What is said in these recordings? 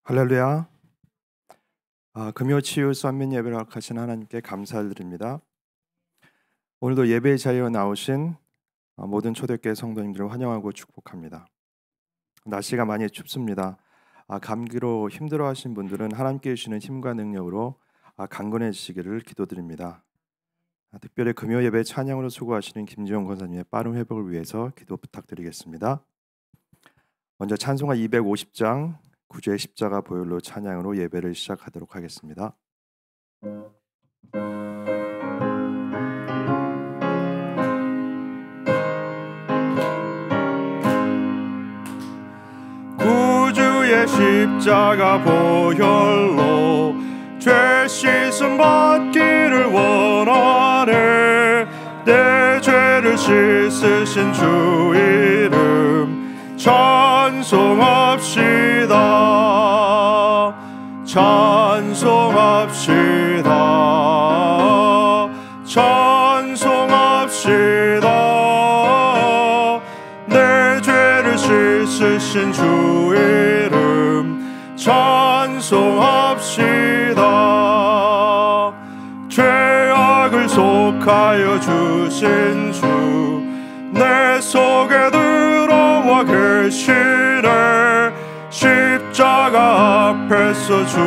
할렐루야. 금요 치유 썬민 예배를 허락하신 하나님께 감사를 드립니다. 오늘도 예배 자리에 나오신 모든 초대교회 성도님들을 환영하고 축복합니다. 날씨가 많이 춥습니다. 감기로 힘들어하신 분들은 하나님께 주시는 힘과 능력으로 강건해지시기를 기도드립니다. 특별히 금요 예배 찬양으로 수고하시는 김지용 권사님의 빠른 회복을 위해서 기도 부탁드리겠습니다. 먼저 찬송가 250장 구주의 십자가 보혈로 찬양으로 예배를 시작하도록 하겠습니다. 구주의 십자가 보혈로 죄 씻음 받기를 원하네. 내 죄를 씻으신 주 이름 찬송합시다. 찬송합시다. 찬송합시다. 내 죄를 씻으신 주 이름 찬송합시다. 죄악을 속하여 주신 주 내 속에 들어와 계시네. 십자가 앞에서 주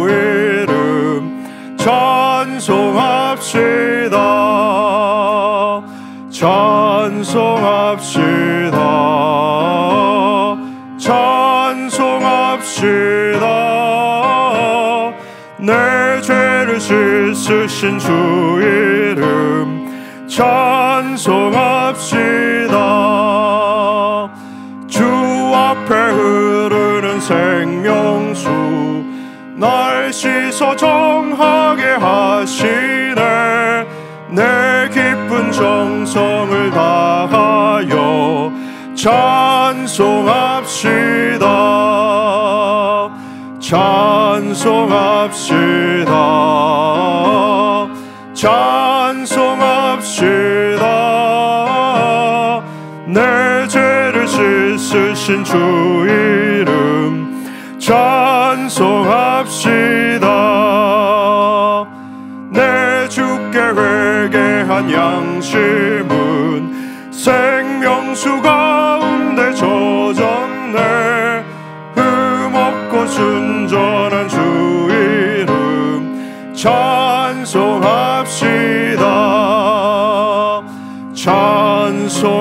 이름 찬송합시다. 찬송합시다. 찬송합시다. 내 죄를 씻으신 주 이름 찬송합시다. 주 앞에 흐르는 생명수 날 씻어 정하게 하시네. 내 깊은 정성을 다하여 찬송합시다. 찬송합시다. 찬송합시다. 내 죄를 씻으신 주 이름 찬송합시다. 내 주께 회개한 양심은 생명수 가운데 젖었네. 흠없고 순전한 주 이름 찬송합시다. 찬송합시다.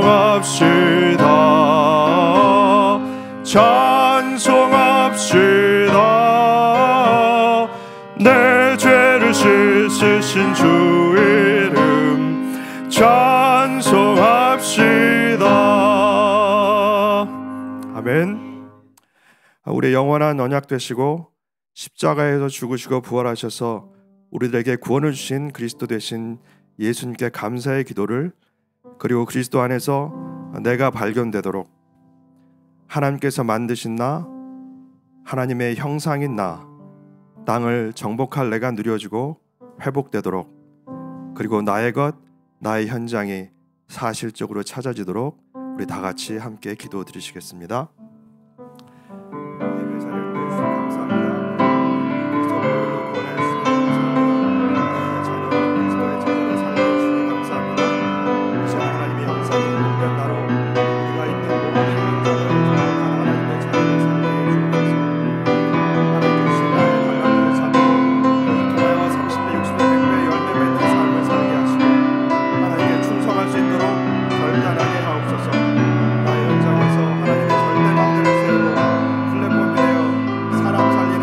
찬송합시다. 내 죄를 씻으신 주 이름 찬송합시다. 아멘. 우리의 영원한 언약 되시고 십자가에서 죽으시고 부활하셔서 우리들에게 구원을 주신 그리스도 되신 예수님께 감사의 기도를, 그리고 그리스도 안에서 내가 발견되도록 하나님께서 만드신 나, 하나님의 형상인 나, 땅을 정복할 내가 누려지고 회복되도록, 그리고 나의 것, 나의 현장이 사실적으로 찾아지도록 우리 다 같이 함께 기도 드리시겠습니다. 나의 현장에서 하나님의 절대 마음대로 세우고 플랫폼이되어 사람 살리는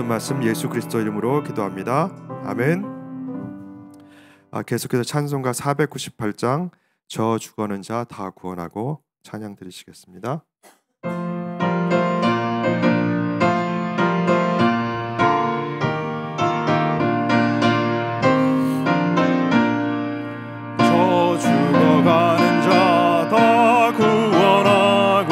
모든 말씀 예수 그리스도 이름으로 기도합니다. 아멘. 계속해서 찬송가 498장 저 죽어는 자 다 구원하고 찬양 드리시겠습니다. 저 죽어가는 자 다 구원하고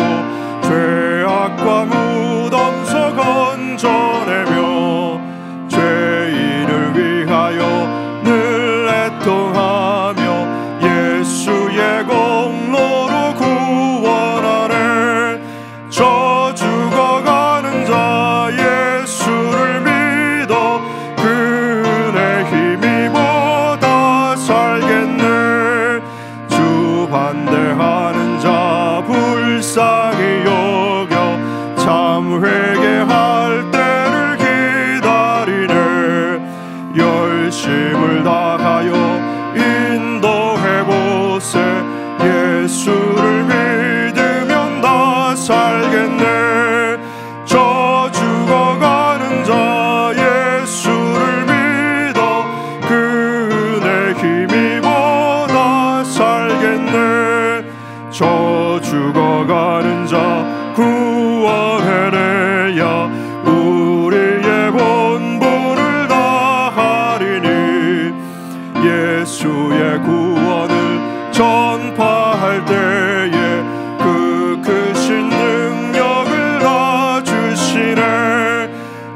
죄악과 무덤서 건져내며 죄인을 위하여 늘 애통하며 예수의 공로로 구원하네. 저 죽어가는 자 예수를 믿어 그의 힘입어 살겠네. 주 반대하는 자 불쌍히 여겨 참 회개할 때를 기다리네. 열심을 다하여 인도해보세. 예수를 믿으면 다 살겠네. 저 죽어가는 자 예수를 믿어 그의 힘입어 다 살겠네. 저 죽어가는 자 구원해내야 우리의 본분을 다하리니. 예수의 구원을 전파할 때에 그 크신 능력을 다 주시네.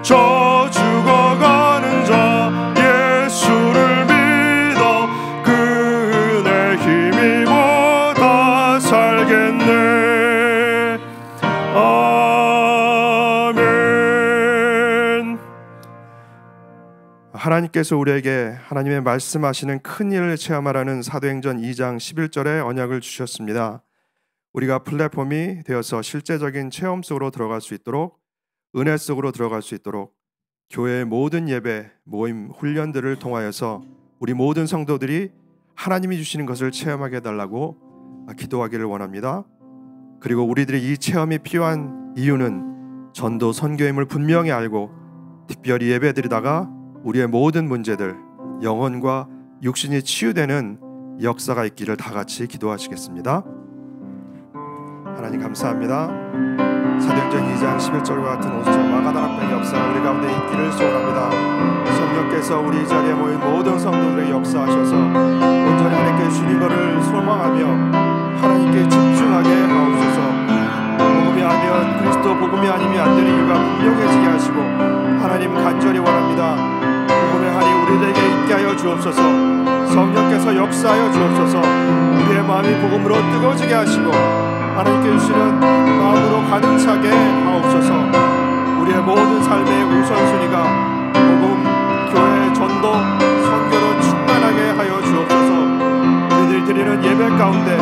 저 죽어가는 자 예수를 믿어 그의 힘입어 다 살겠네. 아멘. 하나님께서 우리에게 하나님의 말씀하시는 큰 일을 체험하라는 사도행전 2장 11절의 언약을 주셨습니다. 우리가 플랫폼이 되어서 실제적인 체험 속으로 들어갈 수 있도록, 은혜 속으로 들어갈 수 있도록 교회의 모든 예배, 모임, 훈련들을 통하여서 우리 모든 성도들이 하나님이 주시는 것을 체험하게 해달라고 기도하기를 원합니다. 그리고 우리들이 이 체험이 필요한 이유는 전도 선교임을 분명히 알고 특별히 예배드리다가 우리의 모든 문제들, 영혼과 육신이 치유되는 역사가 있기를 다 같이 기도하시겠습니다. 하나님 감사합니다. 사도행전 2장 11절과 같은 오순절 마가다락방의 역사가 우리 가운데 있기를 소원합니다. 성령께서 우리 이 자리에 모인 모든 성도들에게 역사하셔서 온전히 하나님께 주신 것을 소망하며 하나님께 집중하게 하옵소서. 복음이 아니면 그리스도 복음이 아니면 안 되는 이유가 분명해지게 하시고 하나님 간절히 원합니다. 복음의 한이 우리에게 있게 하여 주옵소서. 성령께서 역사하여 주옵소서. 우리의 마음이 복음으로 뜨거워지게 하시고 하나님께 주시는 마음으로 가득 차게 하옵소서. 우리의 모든 삶의 우선순위가 복음, 교회, 전도, 선교로 충만하게 하여 주옵소서. 우리들이 드리는 예배 가운데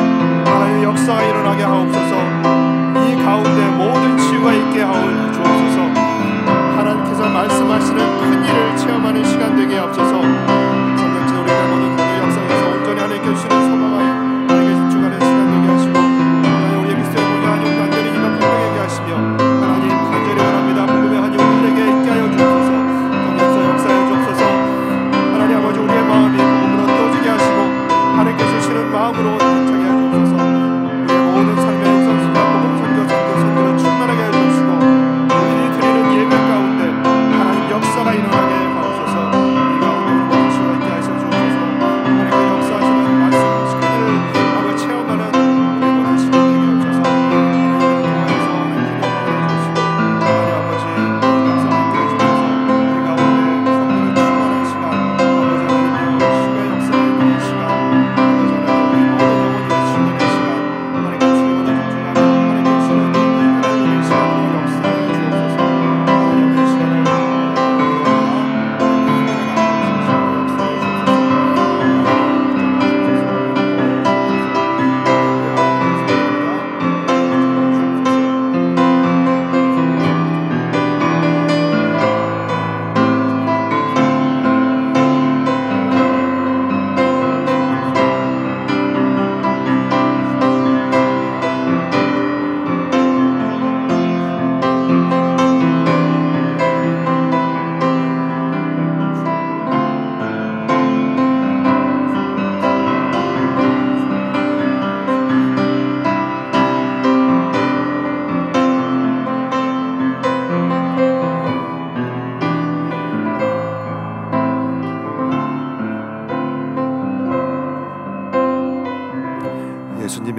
하나님의 역사가 일어나게 하옵소서. 이 가운데 모든 치유가 있게 하여 주옵소서. 하나님께서 말씀하시는 큰 일을 체험하는 시간 되게 하옵소서. 성령께서 우리의 모든 교회 역사에서 온전히 하나님께 주시는 소망하여 하나님께 집중하는 시간 되게 하시고 하나님 우리의 그리스도의 본이 아니면 안 되는 이가 분명하게 하시며 하나님 간절히 원합니다. 복음의 한이 우리에게 있게 하여 주옵소서.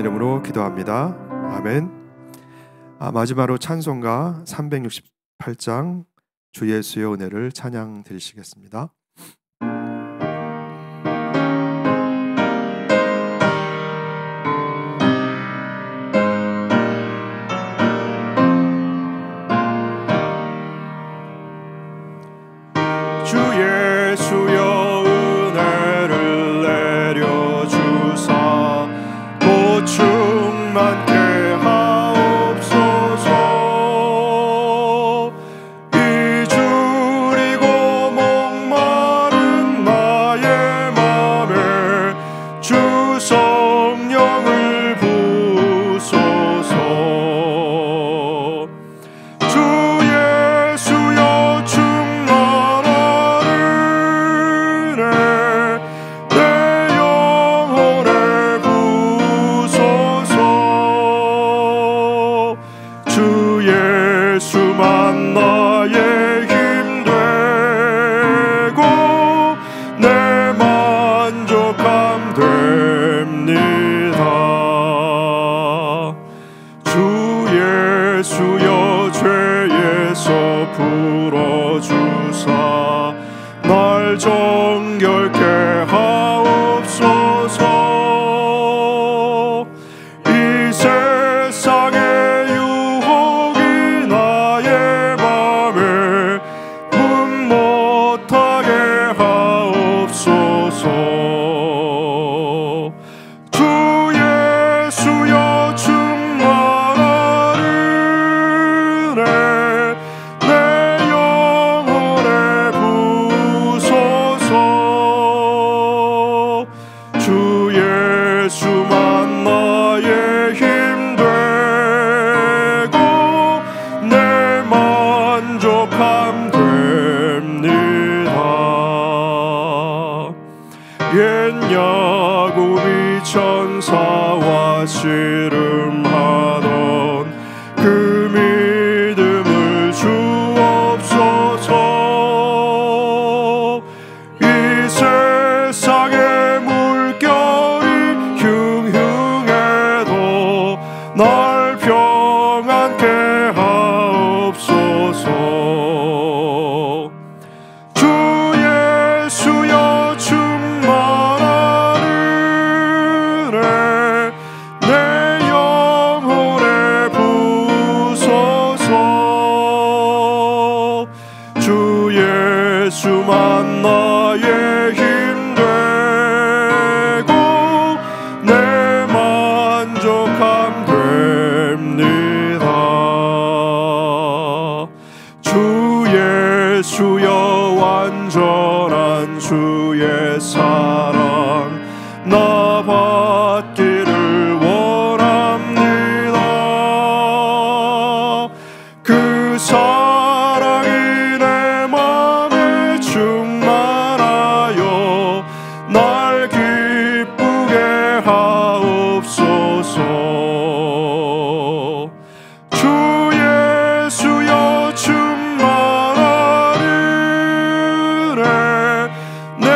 이름으로 기도합니다. 아멘. 마지막으로 찬송가 368장 주 예수의 은혜를 찬양 드리시겠습니다. 주 예수여 은혜를 내려주사 또 충만케 하옵소서. 이주리고 목마른 나의 맘에 주 성령을 부소서. 주 예수여 예수만 나의 힘 되고 내 만족함 됩니다. 주 예수여 죄에서 풀어주사 날 정결케 하옵소서. 이 세상에 예수만 나의 힘 되고 내 만족함 됩니다. 옛 야곱이 천사와 씨름하던 그 믿음을 주옵소서. 이 세상의 물결이 흉흉해도 날 평안케 하옵소서. 주 예수여 충만한 은혜 내 영혼에 부소서. 주 예수만 나의 힘 되고 내 만족함 됩니다. 주 예수여 완전한 주의 사랑 나 받기를 원합니다. 그 사랑이 내 맘에 충만하여 날 기쁘게 하옵소서. 주 예수여 충만한 은혜 내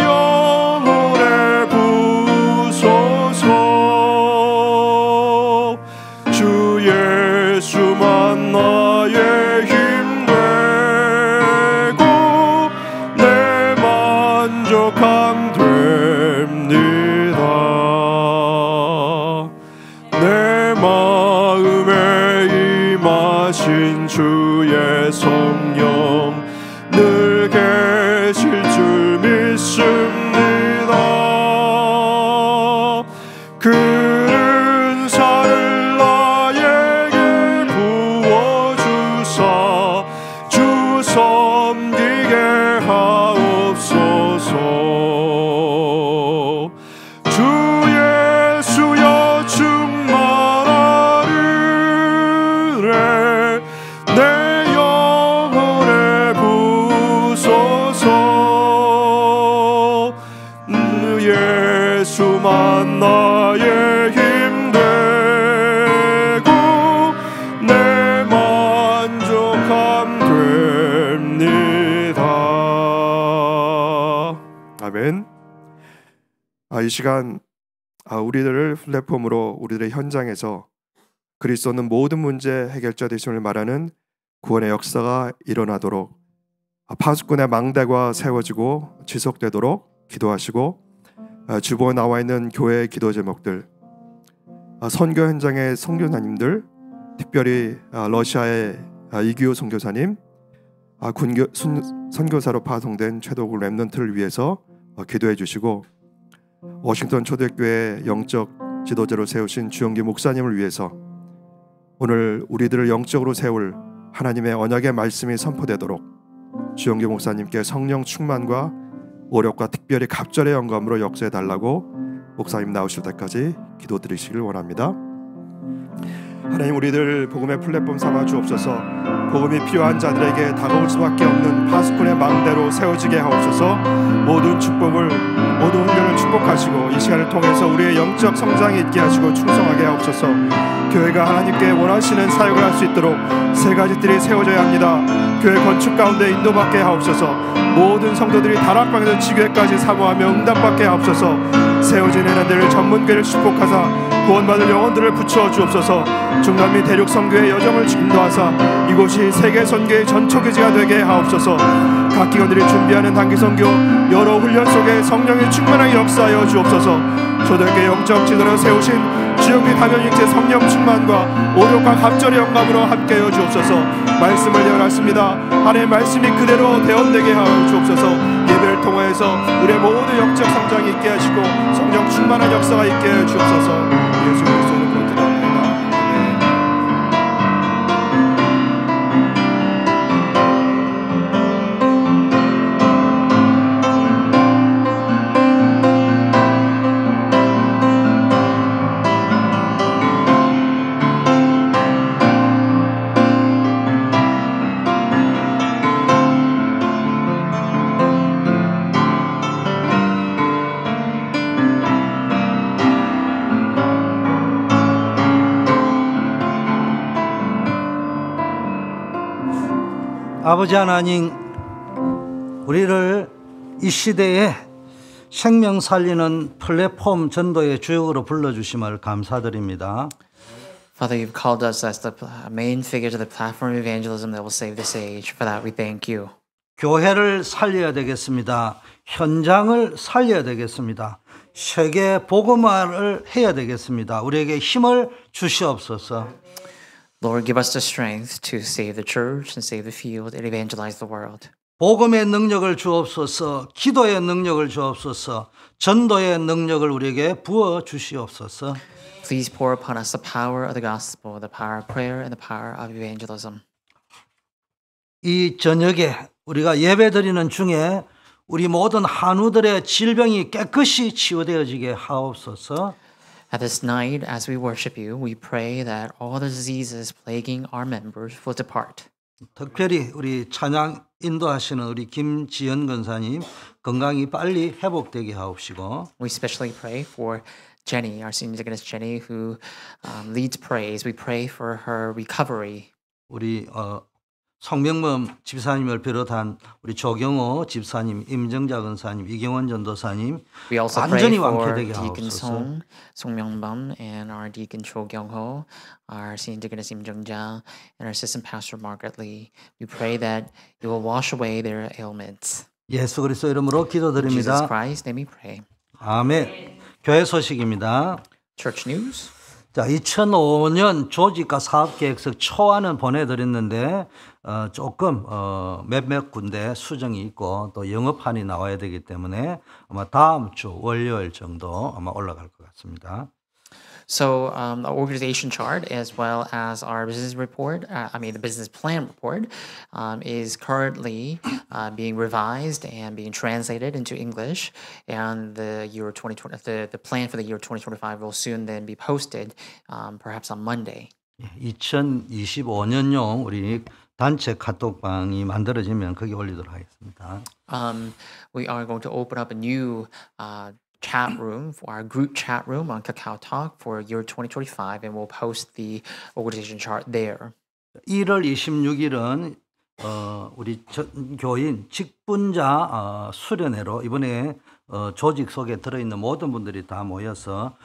영혼에 부소서. 주 예수만 나의 힘 되고 내 만족함 됩니다. 내 마음에 임하신 주의 성령 늘 계실 줄 믿습니다. 그 은사를 나에게 부어주사 주 섬기게 하옵소서. 주 예수여 충만한 은혜 내 영혼에 부소서. 예수만 나의 힘 되고 내 만족함 됩니다. 아멘. 이 시간 우리들을 플랫폼으로 우리들의 현장에서 그리스도는 모든 문제 해결자 되심을 말하는 구원의 역사가 일어나도록 파수꾼의 망대가 세워지고 지속되도록 기도하시고 주보에 나와 있는 교회의 기도 제목들 선교 현장의 선교사님들 특별히 러시아의 이규호 선교사님 선교사로 파송된 최도국 렘넌트를 위해서 기도해 주시고 워싱턴 초대교회 영적 지도자로 세우신 주영기 목사님을 위해서 오늘 우리들을 영적으로 세울 하나님의 언약의 말씀이 선포되도록 주영기 목사님께 성령 충만과 오력과 특별히 갑절의 영감으로 역사해 달라고 목사님 나오실 때까지 기도드리시길 원합니다. 하나님 우리들 복음의 플랫폼 삼아 주옵소서. 복음이 필요한 자들에게 다가올 수밖에 없는 파수꾼의 망대로 세워지게 하옵소서. 모든 축복을 모든 훈련을 축복하시고 이 시간을 통해서 우리의 영적 성장이 있게 하시고 충성하게 하옵소서. 교회가 하나님께 원하시는 사역을 할 수 있도록 세 가지 뜰이 세워져야 합니다. 교회 건축 가운데 인도받게 하옵소서. 모든 성도들이 다락방에서 지교회까지 사모하며 응답받게 하옵소서. 세워진 해난들을 전문교회를 축복하사 구원받을 영혼들을 붙여 주옵소서. 중남미 대륙 선교의 여정을 인도하사 이곳이 세계 선교의 전초기지가 되게 하옵소서. 각 기관들이 준비하는 단기 선교 여러 훈련 속에 성령의 충만하게 역사하여 주옵소서. 초대교회 영적 지도를 세우신 주영기 담임님께 성령 충만과 오력과 갑절의 영감으로 함께하여 주옵소서. 말씀을 예언하십니다. 하나님의 말씀이 그대로 대언되게 하여 주옵소서. 예배를 통하여서 우리의 모든 영적 성장이 있게 하시고 성령 충만한 역사가 있게 하여 주옵소서. 예수 그리스도의 이름으로 기도합니다. 아버지 하나님, 우리를 이 시대에 생명 살리는 플랫폼 전도의 주역으로 불러주심을 감사드립니다. Father, you've called us as the main figures of the platform of evangelism that will save this age. For that, we thank you. 교회를 살려야 되겠습니다. 현장을 살려야 되겠습니다. 세계 복음화를 해야 되겠습니다. 우리에게 힘을 주시옵소서. Lord, give us the strength to save the church and save the field and evangelize the world. 복음의 능력을 주옵소서. 기도의 능력을 주옵소서. 전도의 능력을 우리에게 부어 주시옵소서. Please pour upon us the power of the gospel, the power of prayer, and the power of evangelism. 이 저녁에 우리가 예배드리는 중에 우리 모든 한우들의 질병이 깨끗이 치유되어지게 하옵소서. At this night, as we worship you, we pray that all the diseases plaguing our members will depart. 특별히 우리 찬양 인도하시는 우리 김지연 권사님 건강이 빨리 회복되게 하옵시고, We especially pray for Jenny, our senior deaconess Jenny, who leads praise. We pray for her recovery. 우리 성명범 집사님을 비롯한 우리 조경호 집사님, 임정자 권사님, 이경원 전도사님 We also pray 완전히 for 완쾌되게 Deacon 하옵소서. Song Myung-bum and our Deacon Cho Kyung-ho, our senior deaconess Im Jung-ja, and our assistant pastor Margaret Lee. We pray that you will wash away their ailments. 예수 그리스도 이름으로 In Jesus 기도드립니다. Christ, let me pray. 아멘. 교회 소식입니다. Church news. 자, 2005년 조직과 사업계획서 초안은 보내드렸는데 조금 몇몇 군데 수정이 있고 또 영업한이 나와야 되기 때문에 아마 다음 주 월요일 정도 아마 올라갈 것 같습니다. So the organization chart, as well as our business report, the business plan report, is currently being revised and being translated into English. And the year 2020, the plan for the year 2025 will soon then be posted, perhaps on Monday. 2025년용 우리 단체 카톡방이 만들어지면 거기 올리도록 하겠습니다. We are going to open up a new chat room for our group chat room on Kakao Talk for year 2025, and we'll post the organization chart there. 1월 26일은 우리 교인 직분자 수련회로 이번에 조직 속에 들어있는 모든 분들이 다 모여서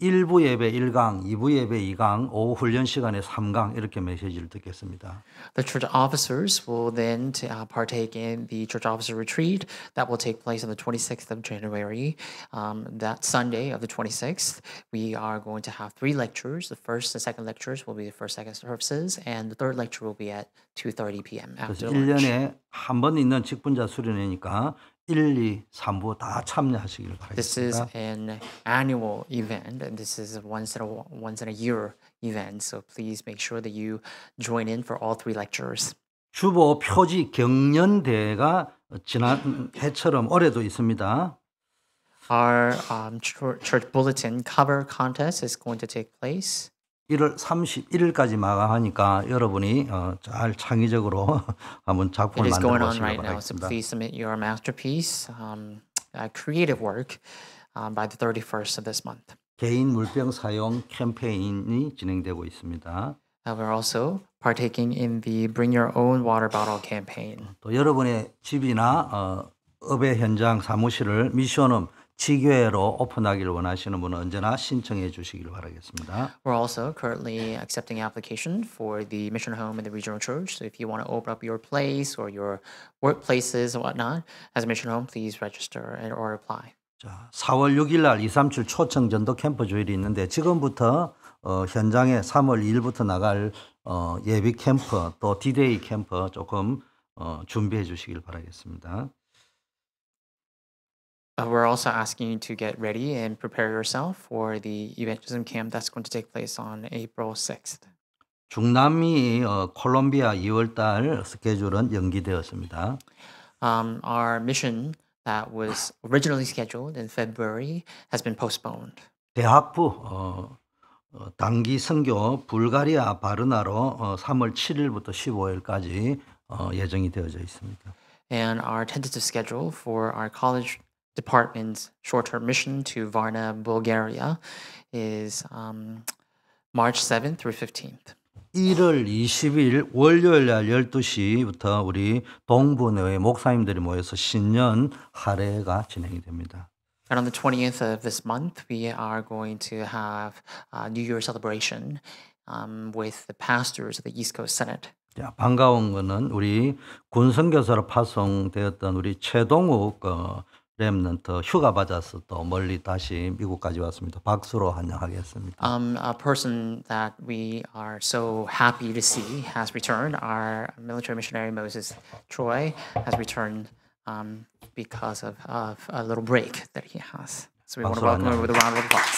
1부 예배 1강, 2부 예배 2강, 오후 훈련 시간에 3강 이렇게 메시지를 듣겠습니다. The church officers will then partake in the church officer retreat that will take place on the 26th of January. That Sunday of the 26th, we are going to have 3 lectures. The first and second lectures will be the first, second services, and the third lecture will be at 2:30 p.m. 그래서 after lunch. 1년에 한 번 있는 직분자 수련회니까 1, 2, 3부 다 참여하시기를 This is 바라겠습니다. an annual event, and this is a once in a year event. So please make sure that you join in for all 3 lectures. 주보 표지 경연대회가 지난 해처럼 올해도 있습니다. Our church bulletin cover contest is going to take place. 1월 31일까지 마감하니까 여러분이 잘 창의적으로 한번 It 작품을 is going 만들어 on 보시기 right now, so 바라겠습니다. please submit your masterpiece, creative work, by the 31st of this month. 개인 물병 사용 캠페인이 진행되고 있습니다. We're also partaking in the Bring Your Own Water Bottle campaign. 또 여러분의 집이나 업의 현장 사무실을 미션홈 지교회로 오픈하기를 원하시는 분은 언제나 신청해 주시기를 바라겠습니다. We're also currently accepting application for the mission home in the regional church. So if you want to open up your place or your workplaces and whatnot as a mission home, please register or apply. 자, 4월 6일 날 237 초청 전도 캠프 주일이 있는데 지금부터 현장에 3월 2일부터 나갈 예비 캠프 또 디데이 캠프 조금 준비해 주시길 바라겠습니다. We're also asking you to get ready and prepare yourself for the evangelism camp that's going to take place on April 6th. 중남미 콜롬비아 2월 달 스케줄은 연기되었습니다. Our mission that was originally scheduled in February has been postponed. 대학부 단기 선교 불가리아 바르나로 3월 7일부터 15일까지 예정이 되어져 있습니다. And our tentative schedule for our college department's short-term mission to Varna, Bulgaria is March 7th through 15th. 1월 20일 월요일 날 12시부터 우리 동부내외 목사님들이 모여서 신년 할애가 진행이 됩니다. And on the 20th of this month, we are going to have a New Year celebration with the pastors of the East Coast Synod. 자, 반가운 거는 우리 군선교사로 파송되었던 우리 최동욱 렘넌트 휴가 받아서 또 멀리 다시 미국까지 왔습니다. 박수로 환영하겠습니다. A person that we are so happy to see has returned. Our military missionary Moses Troy has returned because of a little break that he has. So we want to welcome him with a round of applause.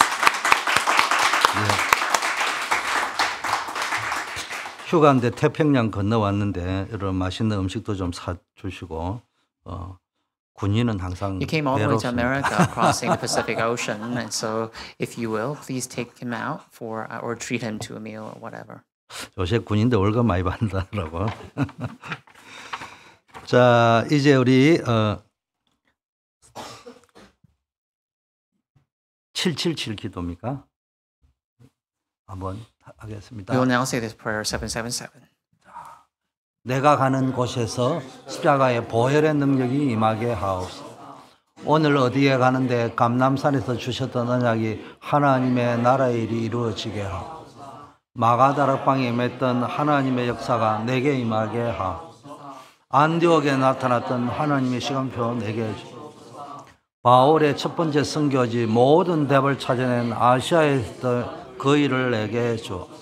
휴가인데 태평양 건너왔는데 여러분 맛있는 음식도 좀 사주시고 군인은 항상 You came all the way to 배롭습니다. America, crossing the Pacific Ocean, and so if you will, please take him out for or treat him to a meal or whatever. 요새 군인들 월급 많이 받는다라고. 자, 이제 우리 777 기도입니까? 한번 하겠습니다. We will now say this prayer 777. 내가 가는 곳에서 십자가의 보혈의 능력이 임하게 하옵소서. 오늘 어디에 가는데 감람산에서 주셨던 언약이 하나님의 나라의 일이 이루어지게 하옵소서. 마가다락방에 맺던 하나님의 역사가 내게 임하게 하옵소서. 안디옥에 나타났던 하나님의 시간표 내게 주옵소서. 바울의 첫 번째 선교지 모든 대벌 찾아낸 아시아에 있던 그 일을 내게 주옵소서.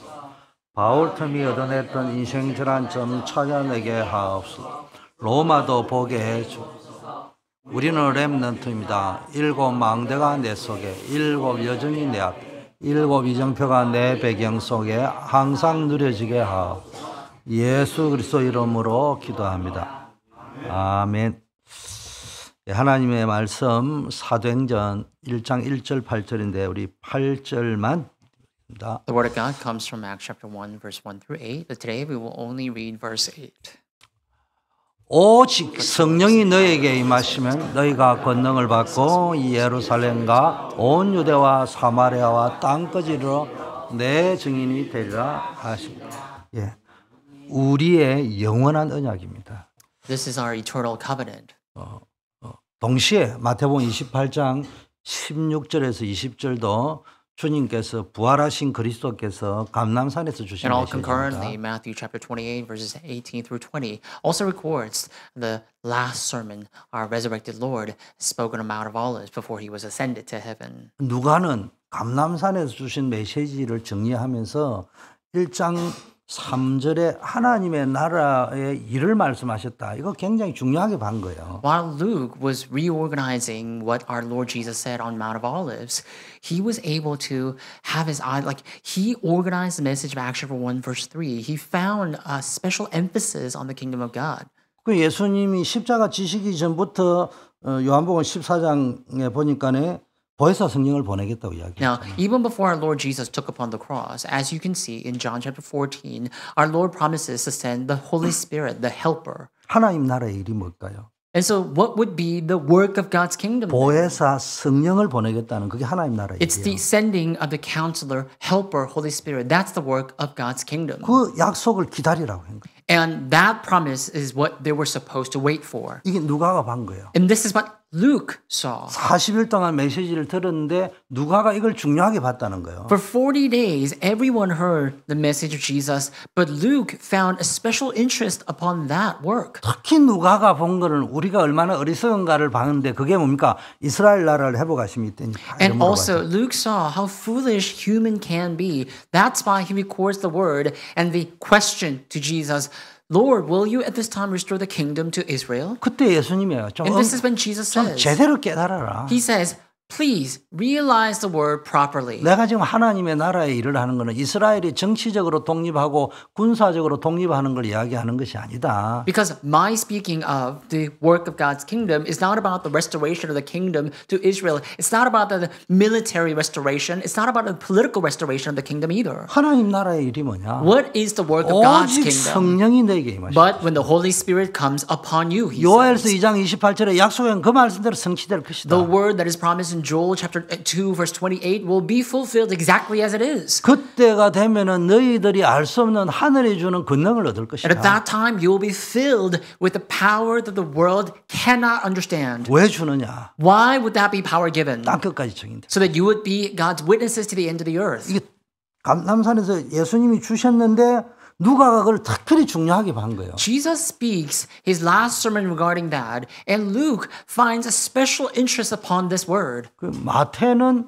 바울틈이 얻어냈던 인생 전환점 찾아내게 하옵소서. 로마도 보게 해주옵소서. 우리는 렘넌트입니다. 7 망대가 내 속에, 7 여정이 내 앞에, 7 이정표가 내 배경 속에 항상 누려지게 하옵소서. 예수 그리스도 이름으로 기도합니다. 아멘. 하나님의 말씀 사도행전 1장 1절 8절인데 우리 8절만 The word of God comes from Acts chapter 1, verse 1 through 8, but today we will only read verse 8. 오직 성령이 너에게 임하시면 너희가 권능을 받고 예루살렘과 온 유대와 사마리아와 땅끝이로 내 증인이 되리라 하십니다. 예, 우리의 영원한 언약입니다. This is our eternal covenant. 동시에 마태복음 28장 16절에서 20절도 주님께서 부활하신 그리스도께서 감람산에서 주신 And all 메시지입니다. concurrently, Matthew chapter 28, verses 18 through 20 also records the last sermon our resurrected Lord spoke on the Mount of Olives before he was ascended to heaven. 누가는 감람산에서 주신 메시지를 정리하면서 1장 3절에 하나님의 나라의 일을 말씀하셨다. 이거 굉장히 중요하게 본 거예요. While Luke was reorganizing what our Lord Jesus said on Mount of Olives, he was able to have his eye, like he organized the message of Acts chapter 1 verse 3. He found a special emphasis on the kingdom of God. 그 예수님이 십자가 지시기 전부터 요한복음 14장에 보니까네 보혜사 성령을 보내겠다고 Now, 이야기했잖아요. even before our Lord Jesus took upon the cross, as you can see in John chapter 14, our Lord promises to send the Holy Spirit, the helper. 하나님 나라의 일이 뭘까요? And so what would be the work of God's kingdom? then? 보혜사 성령을 보내겠다는 그게 하나님 나라의 It's the 일이에요. sending of the counselor, helper, Holy Spirit. That's the work of God's kingdom. 그 약속을 기다리라고 한 거예요. And that promise is what they were supposed to wait for. 이게 누가가 본 거예요. And this is what Luke saw. 40일 동안 메시지를 들었는데 누가가 이걸 중요하게 봤다는 거예요. For 40 days, everyone heard the message of Jesus, but Luke found a special interest upon that work. 특히 누가가 본 거는 우리가 얼마나 어리석은가를 봤는데 그게 뭡니까? 이스라엘 나라를 회복하심이 있다니까. And also, Luke saw how foolish human can be. That's why he records the word and the question to Jesus, Lord, will you at this time restore the kingdom to Israel? 그때 예수님이에요. 좀, And this is when Jesus 좀 says, 제대로 깨달아라. he says, please realize the word properly. 내가 지금 하나님의 나라의 일을 하는 것은 이스라엘이 정치적으로 독립하고 군사적으로 독립하는 걸 이야기하는 것이 아니다. Because my speaking of the work of God's kingdom is not about the restoration of the kingdom to Israel. It's not about the military restoration. It's not about the political restoration of the kingdom either. 하나님 나라의 일이 뭐냐? What is the work of God's 오직 kingdom? 성령이 내게 임하시다. But when the Holy Spirit comes upon you, he 요엘서 says, 2장 28절에 약속한 그 말씀대로 성취될 것이다. the word that is promised in Joel chapter 2 verse 28 will be fulfilled exactly as it is. 그때가 되면은 너희들이 알 수 없는 하늘이 주는 권능을 얻을 것이다. And at that time you will be filled with the power that the world cannot understand. 왜 주느냐? Why would that be power given? 땅 끝까지 정인데. So that you would be God's witnesses to the end of the earth. 이게 감람산에서 예수님이 주셨는데 누가가 그걸 특별히 중요하게 본 거예요. Jesus speaks his last sermon regarding that, and Luke finds a special interest upon this word. 그 마태는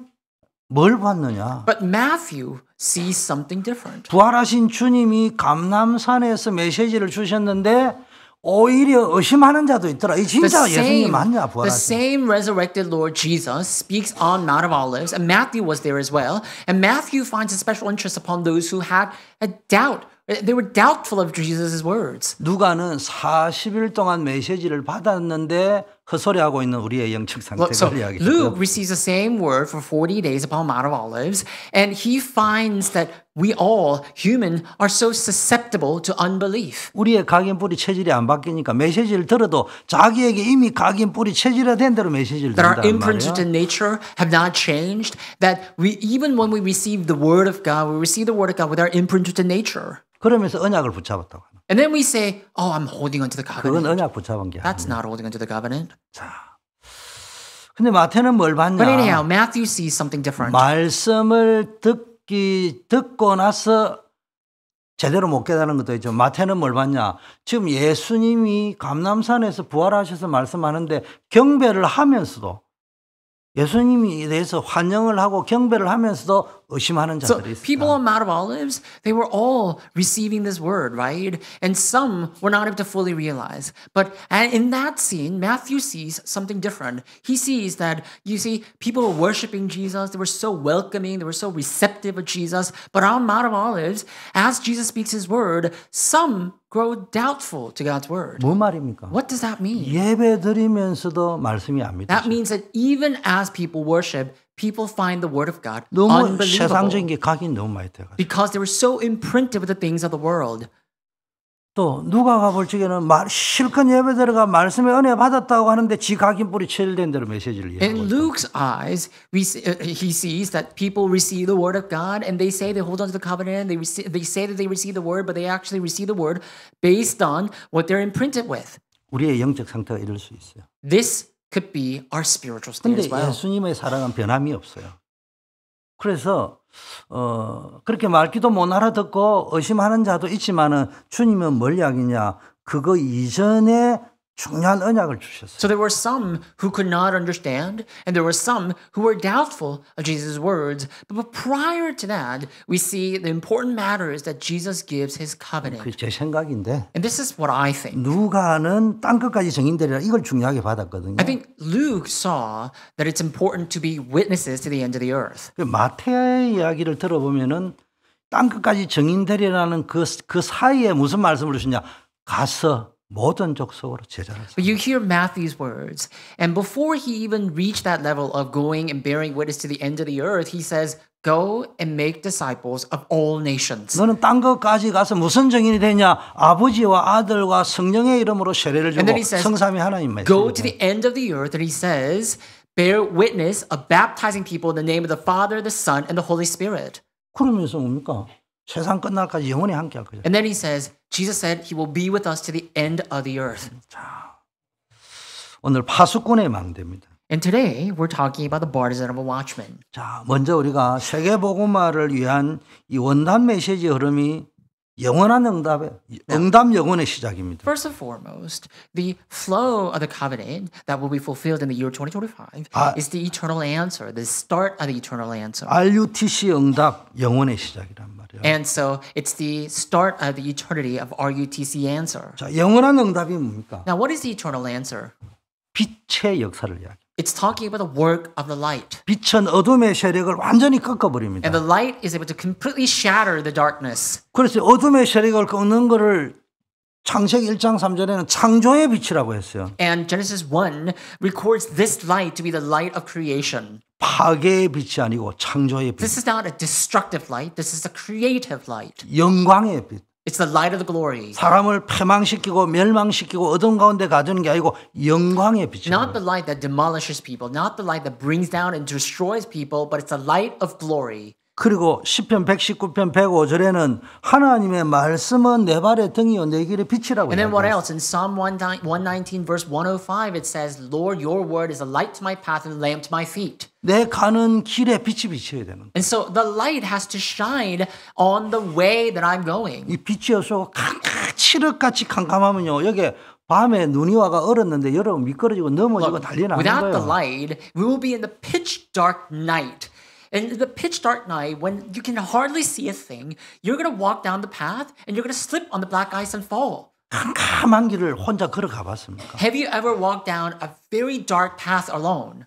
뭘 봤느냐? But Matthew sees something different. 부활하신 주님이 감람산에서 메시지를 주셨는데 오히려 의심하는 자도 있더라. 이 진짜 예수님 맞냐 The 부활하신? same resurrected Lord Jesus speaks on Mount of Olives, and Matthew was there as well. And Matthew finds a special interest upon those who had a doubt. They were doubtful of Jesus' words. 누가는 40일 동안 메시지를 받았는데 헛소리하고 있는 우리의 영적 Look, so 상태를 이야기해요. Luke receives the same word for 40 days upon Mount of Olives, and he finds that we all, human, are so susceptible to unbelief. 우리의 각인 뿌리 체질이 안 바뀌니까 메시지를 들어도 자기에게 이미 각인 뿌리 체질화된 대로 메시지를 That our 듣는단 imprinted 말이에요. nature have not changed. That we, even when we receive the word of God, we receive the word of God with our imprinted nature. 그러면서 언약을 붙잡았다고 하는. And then we say, oh, I'm holding onto the 그건 covenant. 언약 붙잡은 게 That's 아니에요. not holding onto the covenant. 자, 근데 마태는 뭘 봤냐? But anyhow, Matthew sees something different. 말씀을 듣고 나서 제대로 못 깨달은 것도 있죠. 마태는 뭘 봤냐? 지금 예수님이 감람산에서 부활하셔서 말씀하는데 경배를 하면서도 예수님에 대해서 환영을 하고 경배를 하면서도 의심하는 So 자들이 people 있어요. on Mount of Olives, they were all receiving this word, right? And some were not able to fully realize. But in that scene, Matthew sees something different. He sees that, you see, people were worshiping Jesus. They were so welcoming. They were so receptive of Jesus. But on Mount of Olives, as Jesus speaks his word, some grow doubtful to God's word. 뭐 말입니까? What does that mean? 예배 드리면서도 말씀이 안 That 믿어져. means that even as people worship, people find the word of God 너무 unbelievable. 세상적인 게 각인 너무 많이 돼가지고. Because they were so imprinted with the things of the world. 또 누가가 볼 적에는 실컷 예배 들어가 말씀의 은혜 받았다고 하는데 지 각인 뿌리 체질된 대로 메시지를 In 얘기하고 있다. Luke's eyes, he sees that people receive the word of God and they say they hold on to the covenant. They say that they receive the word, but they actually receive the word based on what they're imprinted with. 우리의 영적 상태가 이럴 수 있어요. This could be our spiritual state 근데 as well. 예수님의 사랑은 변함이 없어요. 그래서 그렇게 말기도 못 알아듣고 의심하는 자도 있지만은 주님은 뭘 이야기냐? 그거 이전에 중요한 언약을 주셨어요. So there were some who could not understand, and there were some who were doubtful of Jesus' words. But prior to that, we see the important matters that Jesus gives his covenant. 그게 제 생각인데 And this is what I think. 누가는 땅 끝까지 증인되리라 이걸 중요하게 받았거든요. I think Luke saw that it's important to be witnesses to the end of the earth. 마태의 이야기를 들어보면은 땅 끝까지 증인되리라는 그 사이에 무슨 말씀을 주시냐? 가서 모든 족속으로 제자를 삼으라. But you hear Matthew's words, and before he even reached that level of going and bearing witness to the end of the earth, he says, "Go and make disciples of all nations." 너는 땅 끝까지 가서 무슨 증인이 되냐? 아버지와 아들과 성령의 이름으로 세례를 주고 And then he says, 성삼위 하나님만 Go to the end of the earth, and he says, bear witness of baptizing people in the name of the Father, the Son, and the Holy Spirit. 그러면서 뭡니까? 세상 끝날까지 영원히 함께할 거죠. And then he says, Jesus said he will be with us to the end of the earth. 오늘 파수꾼의 망대입니다. And today we're talking about the partisan of a watchman. 자, 먼저 우리가 세계 복음화를 위한 이 원단 메시지 흐름이 영원한 응답 영원의 시작입니다. First and foremost, the flow of the covenant that will be fulfilled in the year 2025 is the eternal answer, the start of the eternal answer. RUTC 응답 영원의 시작이란 말이에요. And so it's the start of the eternity of RUTC answer. 자, 영원한 응답이 뭡니까? Now, what is the eternal answer? 빛의 역사를 이야기. It's talking about the work of the light. 빛은 어둠의 세력을 완전히 꺾어버립니다. And the light is able to completely shatter the darkness. 그래서 어둠의 세력을 꺾는 것을 창세기 1장 3절에는 창조의 빛이라고 했어요. And Genesis 1 records this light to be the light of creation. 파괴의 빛이 아니고 창조의 빛. This is not a destructive light. This is a creative light. 영광의 빛. It's the light of the glory. 사람을 패망시키고 멸망시키고 어둠 가운데 가두는 게 아니고 영광의 빛이에요. Not the light that demolishes people, not the light that brings down and destroys people, but it's the light of glory. 그리고 시편 119편 105절에는 하나님의 말씀은 내 발의 등이요 내 길의 빛이라고 And then what 이야기해요. else? In Psalm 119 verse 105 it says, Lord, your word is a light to my path and a lamp to my feet. 내 가는 길에 빛이 비쳐야 되는 거예요. And so the light has to shine on the way that I'm going. 이 빛이 없어서 칠흑같이 캄캄하면요. 여기 밤에 눈이 와가 얼었는데 여러분 미끄러지고 넘어지고 난리 나는 Without the 거예요. light, we will be in the pitch dark night. And in the pitch dark night, when you can hardly see a thing, you're going to walk down the path and you're going to slip on the black ice and fall. 캄캄한 길을 혼자 걸어가 봤습니까? Have you ever walked down a very dark path alone?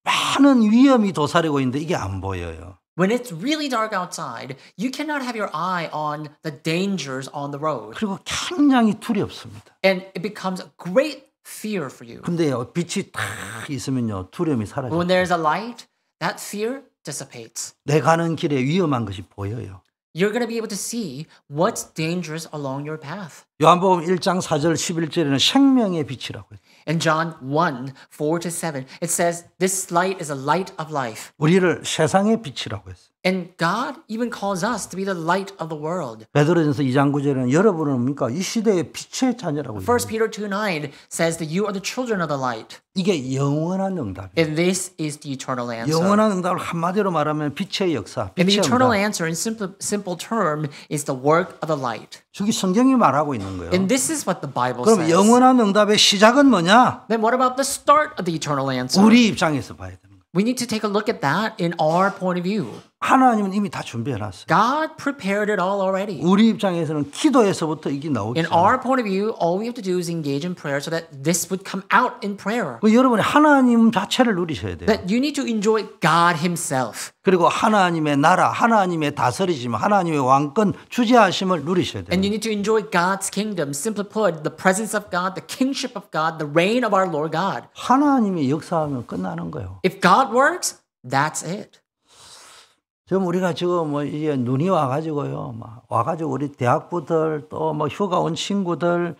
많은 위험이 도사리고 있는데 이게 안 보여요. When it's really dark outside, you cannot have your eye on the dangers on the road. 그리고 굉장히 두렵습니다. And it becomes a great fear for you. 근데요, 빛이 딱 있으면요, 두려움이 But 사라져요. when there's a light, that fear dissipates. 내 가는 길에 위험한 것이 보여요. You're going to be able to see what's dangerous along your path. 요한복음 1장 4절 11절에는 생명의 빛이라고 해요. In John 1, 4-7, it says, this light is a light of life. 우리를 세상의 빛이라고 했어요. And God even calls us to be the light of the world. 베드로전서 2장 9절에는 여러분은 뭡니까? 이 시대의 빛의 자녀라고 1 해요. Peter 2:9 says that you are the children of the light. 이게 영원한 응답이에요. And this is the eternal answer. 영원한 응답을 한마디로 말하면 빛의 역사, And the 빛의 eternal 응답. answer in simple term is the work of the light. 저기 성경이 말하고 있는 거예요. And this is what the Bible 그럼 says. 영원한 응답의 시작은 뭐냐? Then what about the start of the eternal answer? 우리 입장에서 봐야 되는 거예요. We need to take a look at that in our point of view. 하나님은 이미 다 준비해놨어요. God prepared it all already. 우리 입장에서는 기도에서부터 이게 In 나오죠. our point of view, all we have to do is engage in prayer so that this would come out in prayer. 여러분이 하나님 자체를 누리셔야 돼요. That you need to enjoy God Himself. 그리고 하나님의 나라, 하나님의 다스리심, 하나님의 왕권, 주재하심을 누리셔야 돼요. And you need to enjoy God's kingdom. Simply put, the presence of God, the kingship of God, the reign of our Lord God. 하나님이 역사하면 끝나는 거예요. If God works, that's it. 지금 우리가 지금 뭐 이제 눈이 와가지고요, 막 와가지고 우리 대학부들 또 뭐 휴가 온 친구들,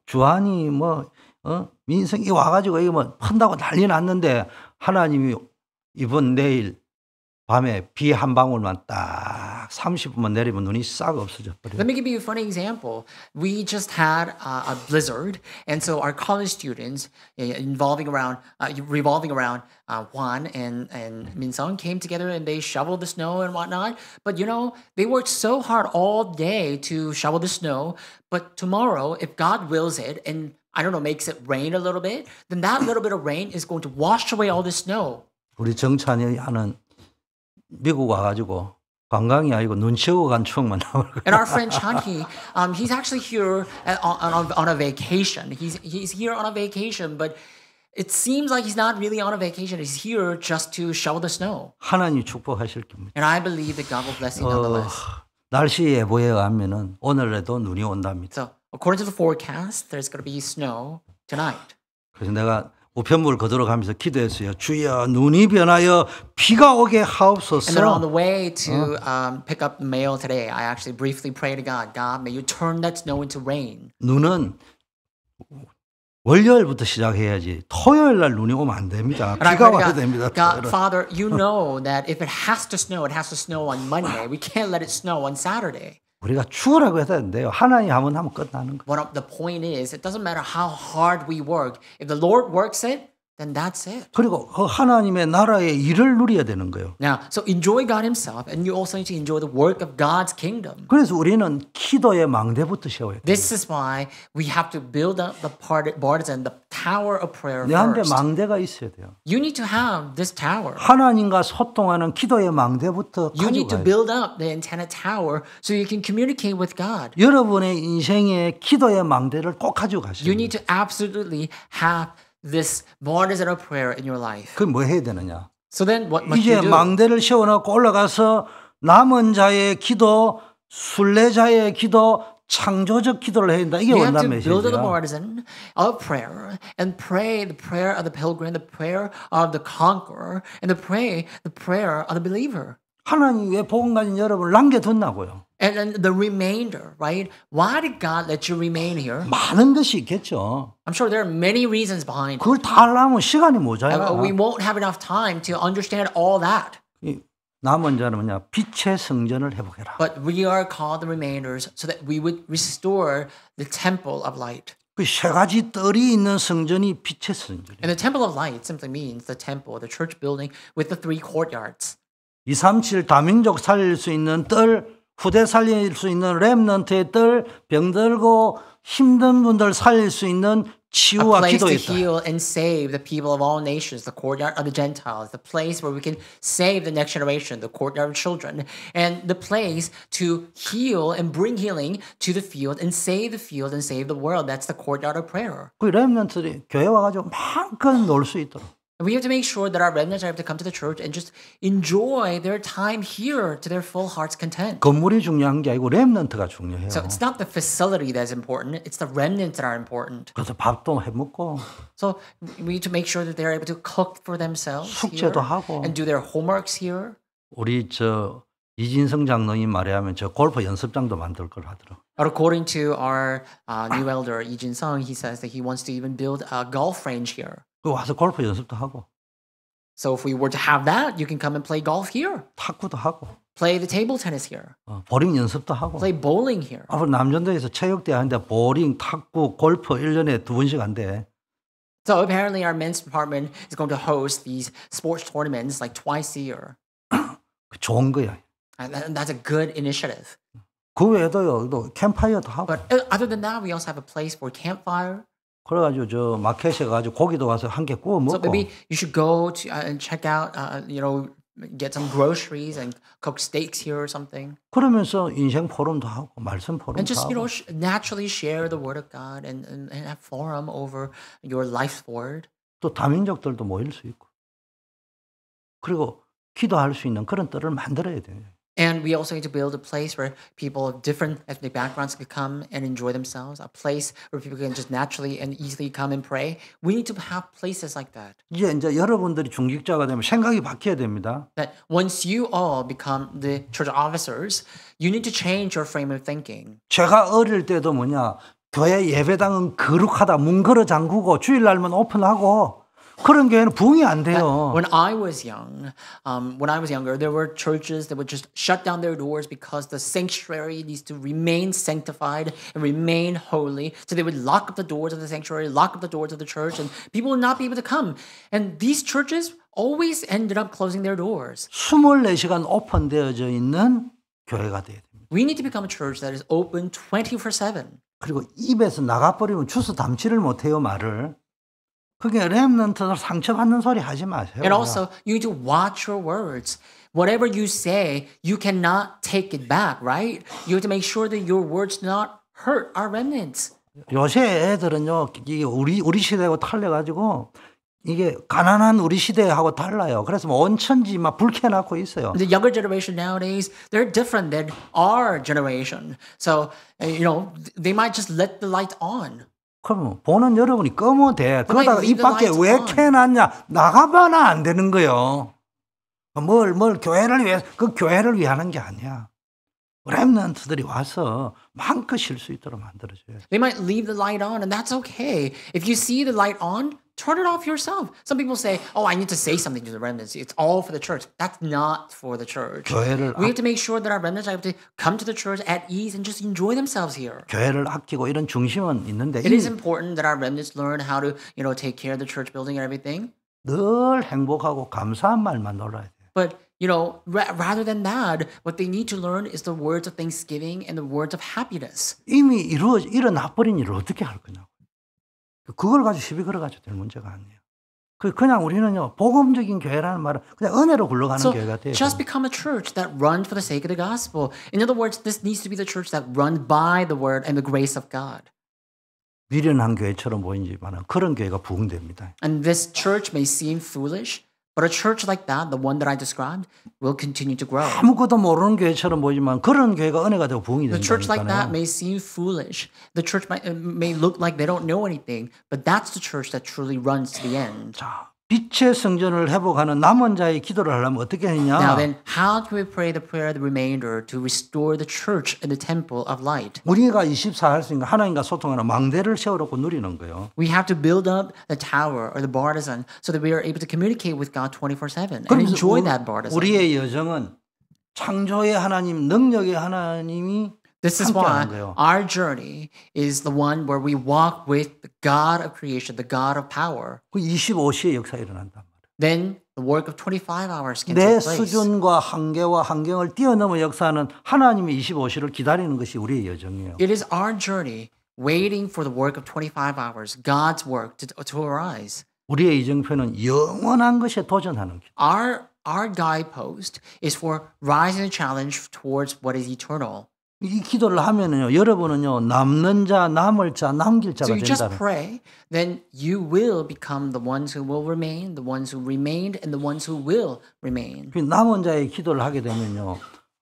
주한이 뭐 민성이 와가지고 이거 뭐 푼다고 난리 났는데 하나님이 이번 내일 밤에 비 한 방울만 딱 30분만 내리면 눈이 싹 없어져 버려요. Let me give you a funny example. We just had a blizzard, and so our college students, revolving around Juan and Minsung, came together and they shoveled the snow and whatnot. But you know, they worked so hard all day to shovel the snow. But tomorrow, if God wills it, and I don't know, makes it rain a little bit, then that little bit of rain is going to wash away all the snow. 우리 정찬이 하는 미국 와가지고 관광이 아니고 눈 치우고 간 추억만 나올 거예요. And our friend Chanki, he's actually here on a vacation. He's here on a vacation, but it seems like he's not really on a vacation. He's here just to shovel the snow. 하나님 축복하실 겁니다. And I believe that God will bless you nonetheless. 날씨 예보에 의하면은 오늘에도 눈이 온답니다. So according to the forecast, there's going to be snow tonight. 그래서 내가 우편물 거들어가면서 기도했어요. 주여 눈이 변하여 비가 오게 하옵소서. And then on the way to pick up the mail today, I actually briefly prayed to God, God, may you turn that snow into rain. 눈은 월요일부터 시작해야지 토요일 날 눈이 오면 안 됩니다. And I 비가 prayed 와야 to 됩니다. God, Father, you know that if it has to snow, it has to snow on Monday. We can't let it snow on Saturday. 우리가 죽으라고 해도 안 돼요. 하나님 하면 끝나는 거예요. What the point is, it doesn't matter how hard we work. If the Lord works it, then that's it. 그리고 그 하나님의 나라의 일을 누려야 되는 거예요. Now, so enjoy God Himself, and you also need to enjoy the work of God's kingdom. 그래서 우리는 기도의 망대부터 세워야 돼요. This is why we have to build up the partisan, the tower of prayer 내 안에 first. 망대가 있어야 돼요. You need to have this tower. 하나님과 소통하는 기도의 망대부터 You need to 가져가야 돼요. build up the antenna tower so you can communicate with God. 여러분의 인생에 기도의 망대를 꼭 가지고 가셔야 You 돼요. need to absolutely have this partisan of prayer in your life. 그럼 뭐 해야 되느냐? So then what must 이제 you do? 망대를 세워놓고 올라가서 남은 자의 기도, 순례자의 기도, 창조적 기도를 해야 된다. 이게 You have 원단 to build the 메시지야. partisan of prayer and pray the prayer of the pilgrim, the prayer of the conqueror, and pray the prayer of the believer. 하나님 왜 복음 가진 여러분을 남겨뒀나고요? And then the remainder, right? Why did God let you remain here? 많은 것이 있겠죠. I'm sure there are many reasons behind it. 그걸 다 하려면 시간이 모자라. We won't have enough time to understand all that. 이 남은 자는 뭐냐? 빛의 성전을 회복해라. But we are called the remainders so that we would restore the temple of light. 그 세 가지 뜰이 있는 성전이 빛의 성전이에요. And the temple of light simply means the temple, the church building with the 3 courtyards. 237 다민족 살릴 수 있는 뜰, 후대 살릴 수 있는 렘넌트의 뜰, 병들고 힘든 분들 살릴 수 있는 A 치유와 place 기도 to 있다. heal and save the people of all nations, the courtyard of the Gentiles, the place where we can save the next generation, the courtyard of children, and the place to heal and bring healing to the field and save the world. That's the courtyard of prayer. 그 렘넌트들이 교회 와가지고 마음껏 놀 수 있도록. And we have to make sure that our remnants are able to come to the church and just enjoy their time here to their full heart's content. 건물이 중요한 게 아니고 렘넌트가 중요해요. So it's not the facility that's important, it's the remnants that are important. 그래서 밥도 해먹고 So we need to make sure that they're able to cook for themselves here 숙제도 하고. and do their homeworks here. 우리 저 이진성 장로님 말하면 저 골프 연습장도 만들 걸 하더라고. But according to our new elder, Lee Jin-sung, he says that he wants to even build a golf range here. 그 와서 골프 연습도 하고 So if we were to have that, you can come and play golf here. 탁구도 하고 Play the table tennis here. 보링 연습도 하고. Play bowling here. 앞으로 남전도에서 체육대회 하는데 보링, 탁구, 골프 1년에 2번씩 한대. So apparently our men's department is going to host these sports tournaments like twice a year. 좋은 거야. And that's a good initiative. 그 외에도요, 또 캠파이어도 하고. But other than that, we also have a place for campfire. 그래가지고 저 마켓에 가지고 고기도 가서 한 개 구워 So 먹고. maybe you should go to and check out, get some groceries and cook steaks here or something. 그러면서 인생 포럼도 하고 말씀 포럼도 And just, 하고. naturally share the word of God and have forum over your life's word. 또 다민족들도 모일 수 있고. 그리고 기도할 수 있는 그런 뜰을 만들어야 돼요. And we also need to build a place where people of different ethnic backgrounds can come and enjoy themselves, a place where people can just naturally and easily come and pray. We need to have places like that. 이제 여러분들이 중직자가 되면 생각이 바뀌어야 됩니다. That once you all become the church officers, you need to change your frame of thinking. 제가 어릴 때도 교회 예배당은 거룩하다, 문 걸어 잠그고 주일날만 오픈하고 그런 교회는 부흥이 안 돼요. When I was young, when I was younger, there were churches that would just shut down their doors because the sanctuary needs to remain sanctified and remain holy. So they would lock up the doors of the sanctuary, lock up the doors of the church, and people would not be able to come. And these churches always ended up closing their doors. 24시간 오픈되어져 있는 교회가 돼야 됩니다. We need to become a church that is open 24/7. 그리고 입에서 나가버리면 주워 담지를 못해요, 말을. 그게 렘넌트들 상처받는 소리 하지 마세요. And also, you need to watch your words. Whatever you say, you cannot take it back, right? You have to make sure that your words do not hurt our remnants. 요새 애들은요, 이게 우리 시대하고 달라가지고 이게 가난한 우리 시대하고 달라요. 그래서 뭐 온천지 막 불켜놓고 있어요. The younger generation nowadays, they're different than our generation. So, they might just let the light on. 그럼 보는 여러분이 끄면 돼. 그러다가 leave 이 the 밖에 lights 왜 on. 켜놨냐? 나가봐나 안 되는 거요. 뭘 교회를 위해 그 교회를 위하는 게 아니야. 렘넌트들이 와서 마음껏 쉴 수 있도록 만들어줘요. They might leave the light on, and that's okay. If you see the light on, turn it off yourself. Some people say, "Oh, I need to say something to the remnants. It's all for the church." That's not for the church. 교회를 We have to make sure that our remnants are able to come to the church at ease and just enjoy themselves here. 교회를 아끼고 이런 중심은 있는데 It is important that our remnants learn how to, take care of the church building and everything. 늘 행복하고 감사한 말만 놀아야 돼. But, rather than that, what they need to learn is the words of thanksgiving and the words of happiness. 이미 일어나 버린 일을 어떻게 할 거냐고. 그걸 가지고 시비 걸어가지고 될 문제가 아니에요. 그냥 우리는요, 복음적인 교회라는 말은 그냥 은혜로 굴러가는 So 교회가 돼요. just become a church that runs for the sake of the gospel. In other words, this needs to be the church that runs by the word and the grace of God. 미련한 교회처럼 보이지만 그런 교회가 부흥됩니다. And this church may seem foolish, but a church like that, the one that I described, will continue to grow. 아무것도 모르는 교회처럼 보이지만 그런 교회가 은혜가 되고 부흥이 The church like that 된다니까요. may seem foolish. The church may look like they don't know anything, but that's the church that truly runs to the end. 자, 빛의 성전을 회복하는 남은 자의 기도를 하려면 어떻게 했냐? Now then, how can we pray the prayer of the remainder to restore the church in the temple of light? 우리가 24할 수 있는 하나님과 소통하는 망대를 세우려고 누리는 거예요. We have to build up the tower or the bartizan so that we are able to communicate with God 24/7 and 그래서 enjoy that bartizan. 우리의 여정은 창조의 하나님, 능력의 하나님이 This is why 함께하는 거예요. our journey is the one where we walk with the God of creation, the God of power. 그 25시의 역사가 일어난단 말이에요. Then the work of 25 hours can 내 take place. 수준과 한계와 환경을 뛰어넘은 역사는 하나님의 25시를 기다리는 것이 우리의 여정이에요. It is our journey waiting for the work of 25 hours, God's work to arise. 우리의 이정표는 영원한 것에 도전하는 길. Our guidepost is for rising the challenge towards what is eternal. 이 기도를 하면은요, 여러분은요, 남는 자, 남을 자, 남길 So 자가 you just 된다는. pray, then you will become the ones who will remain, the ones who remained, and the ones who will remain. 그 남은 자의 기도를 하게 되면요,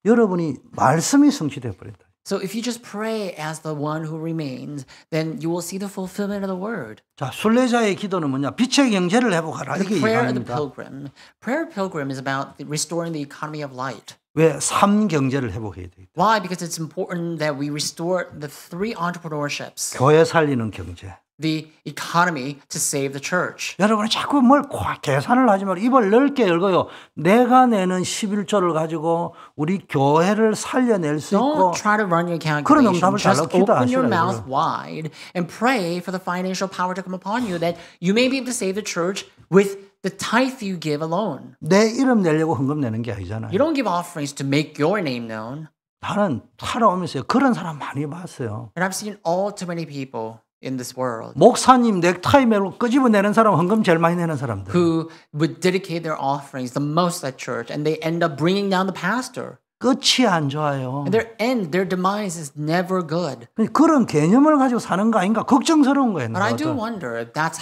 여러분이 말씀이 성취돼 버린다. So if you just pray as the one who remains, then you will see the fulfillment of the word. 자, 순례자의 기도는 뭐냐? 빛의 경제를 회복하라. The 이게 prayer of the 이방입니다. pilgrim. Prayer of pilgrim is about restoring the economy of light. 왜? 삶 경제를 회복해야 돼. Why? Because it's important that we restore the three entrepreneurships. 교회 살리는 경제. The economy to save the church. 여러분은 자꾸 뭘 계산을 하지 말고 입을 넓게 열고요. 내가 내는 11조를 가지고 우리 교회를 살려낼 수 있고 Don't try to run your 그런 calculation. 응답을 Just 달라고 open your 기도하시라. mouth wide and pray for the financial power to come upon you that you may be able to save the church with the tithe you give alone. 내 이름 내려고 헌금 내는 게 아니잖아요. You don't give offerings to make your name known. 나는 살아오면서 그런 사람 많이 봤어요. And I've seen all too many people in this world 목사님 넥타이 메고 끄집어내는 사람 헌금 제일 많이 내는 사람들. who would dedicate their offerings the most at church and they end up bringing down the pastor. 끝이 안 좋아요. And their demise is never good. 그런 개념을 가지고 사는 거 아닌가 걱정스러운 거예요. But I do 나도. wonder if that's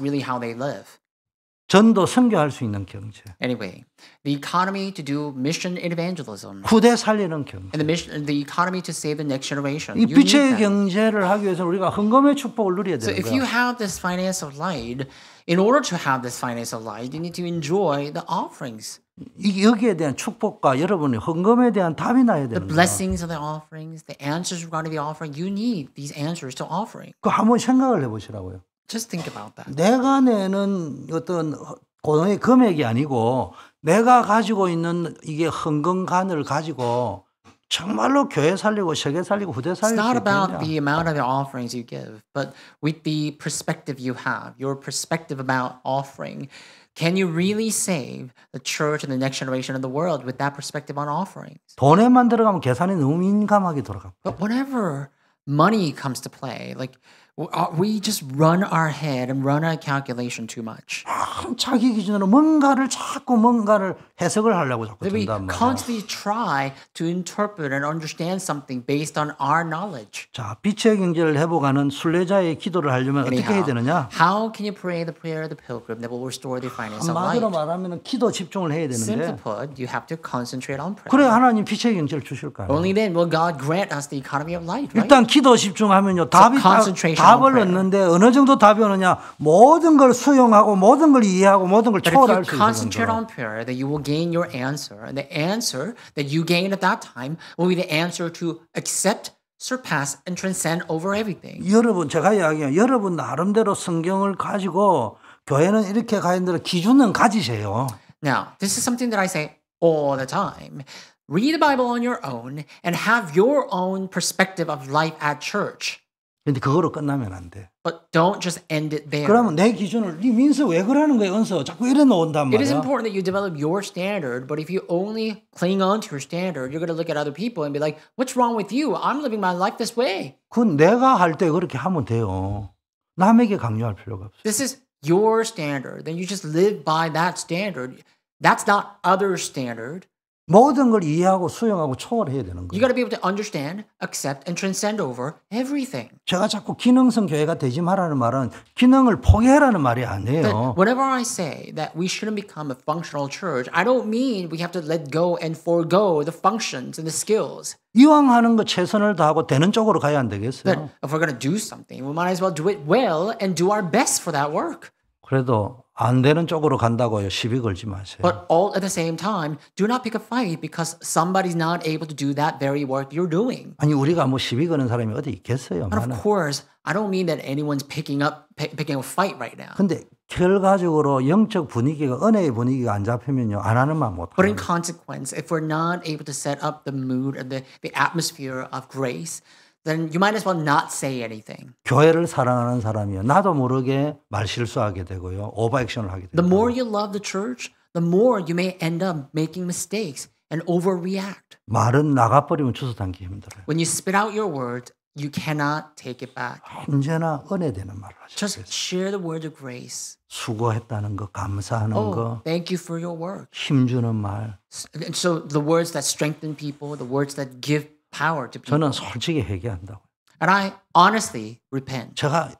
really how they live. 전도 선교할 수 있는 경제. Anyway, the economy to do mission and evangelism. 후대 살리는 경제. And the economy to save the next generation. 이 You need 빛의 that. 경제를 하기 위해서는 우리가 헌금의 축복을 누려야 So 되는 if you 거예요. have this finance of light, in order to have this finance of light, you need to enjoy the offerings. 여기에 대한 축복과 여러분의 헌금에 대한 답이 나야 The 되는 거예요. blessings of the offerings, the answers regarding the offering, you need these answers to offering. 그 한번 생각을 해보시라고요. Just think about that. 내가 내는 어떤 고동의 금액이 아니고 내가 가지고 있는 이게 헌금간을 가지고 정말로 교회 살리고 세계 살리고 후대 It's 살릴 수 not about 있겠냐. the amount of the offerings you give, but with the perspective you have, your perspective about offering. Can you really save the church and the next generation of the world with that perspective on offerings? 돈에만 들어가면 계산이 너무 민감하게 돌아가고. But whenever money comes to play, like we just run our head and run our calculation too much. 자기 기준으로 뭔가를 해석을 하려고 자꾸 That we 든단 말이야. constantly try to interpret and understand something based on our knowledge. 자, 빛의 경제를 회복하는 순례자의 기도를 하려면 어떻게 해야 되느냐? How can you pray the prayer of the pilgrim that will restore the finance of light? 한마디로 말하면 기도 집중을 해야 Simply 되는데 put, you have to concentrate on prayer. 그래 하나님 빛의 경제를 주실 거예요. Only then will God grant us the economy of light, right? 일단 기도 집중하면요 답을 얻는데 어느 정도 답이 오느냐? 모든 걸 수용하고 모든 걸 이해하고 모든 걸 But if 초월할 you 수 있는 concentrate 정도로. on prayer, that you will gain your answer, and the answer that you gain at that time will be the answer to accept, surpass, and transcend over everything. 여러분 제가 이야기해요. 여러분 나름대로 성경을 가지고 교회는 이렇게 가야 된다 기준은 가지세요. Now, this is something that I say all the time. Read the Bible on your own and have your own perspective of life at church. 근데 그거로 끝나면 안 돼. But don't just end it there. 그러면 내 기준을 네 민서 왜 그러는 거야 은서 자꾸 이래 놓은단 It is 말이야. important that you develop your standard, but if you only cling on to your standard, you're going to look at other people and be like, what's wrong with you? I'm living my life this way. 그건 내가 할 때 그렇게 하면 돼요. 남에게 강요할 필요가 없어요. This is your standard. Then you just live by that standard. That's not other standard. 모든 걸 이해하고 수용하고 초월해야 되는 You 거예요. got to be able to understand, accept, and transcend over everything. 제가 자꾸 기능성 교회가 되지 말라는 말은 기능을 포기해라는 말이 But 아니에요. whenever I say that we shouldn't become a functional church, I don't mean we have to let go and forego the functions and the skills. 이왕 하는 거 최선을 다하고 되는 쪽으로 가야 안 That 되겠어요. if we're going to do something, we might as well do it well and do our best for that work. 그래도 안 되는 쪽으로 간다고요. 시비 걸지 마세요. But all at the same time, do not pick a fight because somebody's not able to do that very work you're doing. 아니 우리가 뭐 시비 거는 사람이 어디 있겠어요. And of 많아. course, I don't mean that anyone's picking a fight right now. 근데 결과적으로 영적 분위기가 은혜의 분위기가 안 잡히면요. 안 하는 말 못 But in 해요. consequence, if we're not able to set up the mood and the atmosphere of grace, then you might as well not say anything. 교회를 사랑하는 사람이요. 나도 모르게 말 실수하게 되고요. 오버액션을 하게 The more 되고. you love the church, the more you may end up making mistakes and overreact. 말은 나가버리면 주워 담기 힘들어요. When you spit out your words, you cannot take it back. 언제나 은혜되는 말을 Just 하셔야 돼요. share the words of grace. 수고했다는 거, 감사하는 Oh, 거, thank you for your work. 힘주는 말. And so the words that strengthen people, the words that give power to people. 저는 솔직히 회개한다고. And I honestly repent. 제가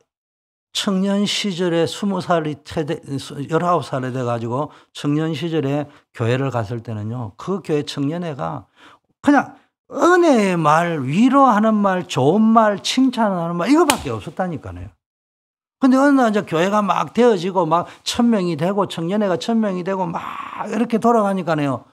청년 시절에 20살이 19살이 돼가지고 청년 시절에 교회를 갔을 때는요. 그 교회 청년회가 그냥 은혜의 말, 위로하는 말, 좋은 말, 칭찬하는 말 이거밖에 없었다니까요. 근데 어느 날 이제 교회가 막 되어지고 막 1000명이 되고 청년회가 1000명이 되고 막 이렇게 돌아가니까요.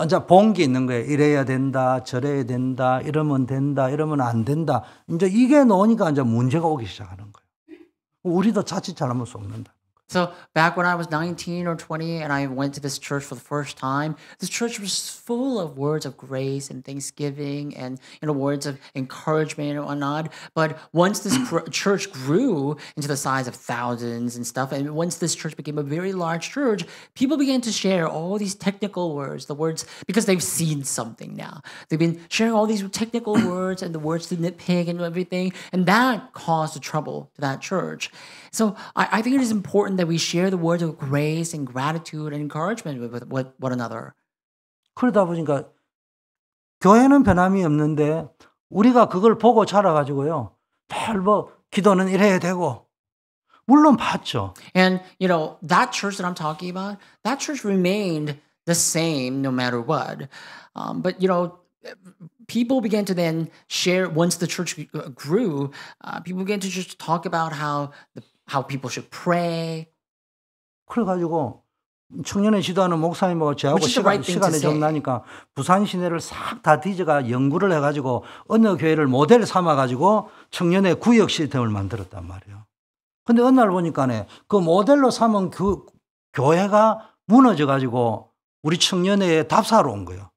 이제 본 게 있는 거예요. 이래야 된다, 저래야 된다, 이러면 된다, 이러면 안 된다. 이제 이게 나오니까 이제 문제가 오기 시작하는 거예요. 우리도 자칫 잘하면 속는다. So back when I was 19 or 20 and I went to this church for the first time, this church was full of words of grace and thanksgiving and words of encouragement and whatnot. But once this church grew into the size of thousands and stuff, and once this church became a very large church, people began to share all these technical words, the words, because they've seen something now. They've been sharing all these technical words and the words to nitpick and everything, and that caused the trouble to that church. So I think it is important that we share the words of grace and gratitude and encouragement with one another. 그러다 보니까 교회는 변함이 없는데 우리가 그걸 보고 자라가지고요. 별 뭐 기도는 이래야 되고 물론 봤죠. And, that church that I'm talking about, that church remained the same no matter what. But, people began to then share, once the church grew, people began to just talk about how people should pray. 그래가지고 청년회 지도하는 목사님하고 저하고 Which is the right thing to 시간이 좀 say. 나니까 부산 시내를 싹 다 뒤져가 연구를 해가지고 어느 교회를 모델 삼아가지고 청년회 구역 시스템을 만들었단 말이에요. 근데 어느 날 보니까네 그 모델로 삼은 그 교회가 무너져 가지고 우리 청년회에 답사로 온 거예요.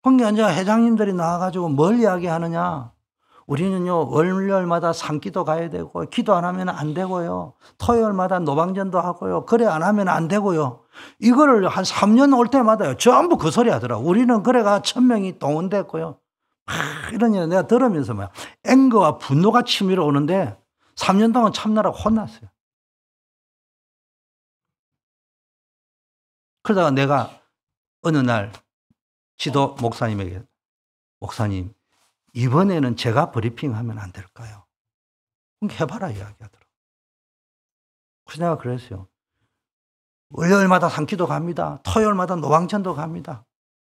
그러니까 이제 회장님들이 나와가지고 뭘 이야기하느냐. 우리는요 월요일마다 산기도 가야 되고 기도 안 하면 안 되고요. 토요일마다 노방전도 하고요. 그래 안 하면 안 되고요. 이거를 한 3년 올 때마다요 전부 그 소리 하더라고. 우리는 그래가 1000명이 동원됐고요. 이런 얘기 내가 들으면서 막 앵거와 분노가 치밀어 오는데 3년 동안 참나라고 혼났어요. 그러다가 내가 어느 날 지도 목사님에게 목사님 이번에는 제가 브리핑하면 안 될까요? 해봐라 이야기하더라고요. 그래서 내가 그랬어요. 월요일마다 산기도 갑니다. 토요일마다 노방전도 갑니다.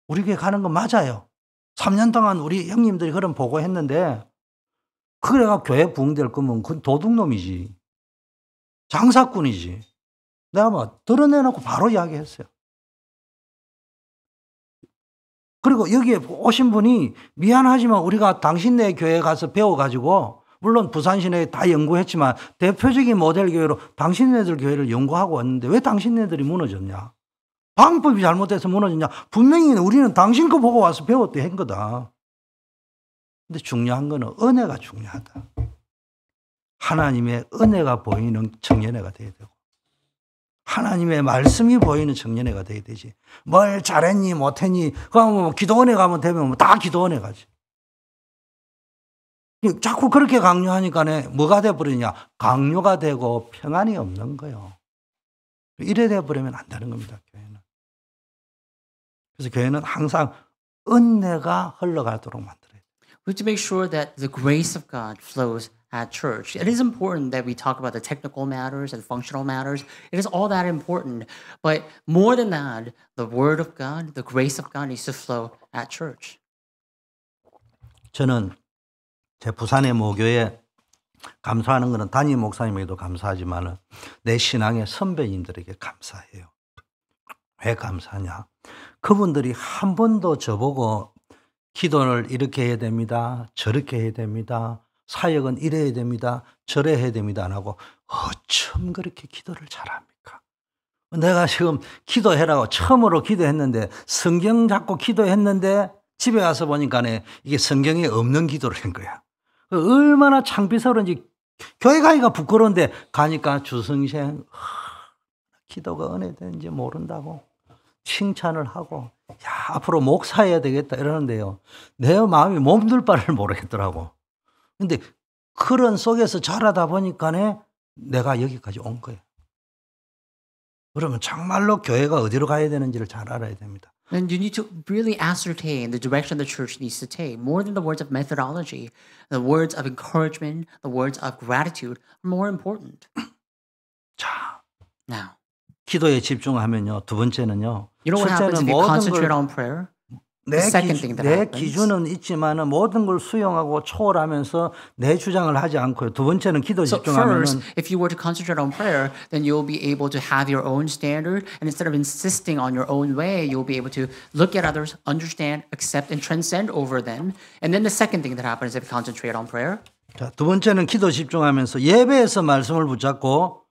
우리 교회 가는 건 맞아요. 3년 동안 우리 형님들이 그런 보고했는데 그래가 교회 부흥될 거면 그건 도둑놈이지. 장사꾼이지. 내가 뭐 드러내놓고 바로 이야기했어요. 그리고 여기에 오신 분이 미안하지만 우리가 당신네 교회에 가서 배워가지고 물론 부산 시내에 다 연구했지만 대표적인 모델 교회로 당신네들 교회를 연구하고 왔는데 왜 당신네들이 무너졌냐. 방법이 잘못돼서 무너졌냐. 분명히 우리는 당신 거 보고 와서 배웠대 한 거다. 근데 중요한 거는 은혜가 중요하다. 하나님의 은혜가 보이는 청년회가 돼야 되고 하나님의 말씀이 보이는 청년회가 돼야 되지. 뭘 잘했니 못했니 그럼 뭐 기도원에 가면 되면 뭐 다 기도원에 가지. 자꾸 그렇게 강요하니까 뭐가 돼버리냐. 강요가 되고 평안이 없는 거예요. 이래 돼버리면 안 되는 겁니다. 교회는. 그래서 교회는 항상 은혜가 흘러가도록 만들어야 돼요. We have to make sure that the grace of God flows at church. It is important that we talk about the technical matters and functional matters. It is all that important. But more than that, the Word of God, the grace of God needs to flow at church. 저는 제 부산의 모교에 감사하는 것은 담임 목사님에게도 감사하지만 내 신앙의 선배님들에게 감사해요. 왜 감사하냐? 그분들이 한 번도 저보고 기도를 이렇게 해야 됩니다. 저렇게 해야 됩니다. 사역은 이래야 됩니다. 저래 해야 됩니다. 안 하고 어쩜 그렇게 기도를 잘합니까? 내가 지금 기도해라고 처음으로 기도했는데 성경 잡고 기도했는데 집에 가서 보니까 이게 성경에 없는 기도를 한 거야. 얼마나 창피스러운지 교회 가기가 부끄러운데 가니까 주성생 기도가 은혜되는지 모른다고 칭찬을 하고 야 앞으로 목사해야 되겠다 이러는데요. 내 마음이 몸둘 바를 모르겠더라고. 근데 그런 속에서 자라다 보니까 내가 여기까지 온 거예요. 그러면 정말로 교회가 어디로 가야 되는지를 잘 알아야 됩니다. And you need to really ascertain the direction the church needs to take. More than the words of methodology, the words of encouragement, the words of gratitude are more important. 자, Now, 기도에 집중하면요. 두 번째는요. you know what happens if you concentrate on prayer? 내, second thing that 내 happens. 기준은 있지만 모든 걸 수용하고 초월하면서 내 주장을 하지 않고요. 두 번째는 기도 So 집중하면은 first, if you were to concentrate on prayer, then you'll be able to have your own standard, and instead of insisting on your own way, you'll be able to look at others, understand, accept, and transcend over them. And then the second thing that happens if you concentrate on prayer. 자, 두 번째는 기도 집중하면서 예배에서 말씀을 붙잡고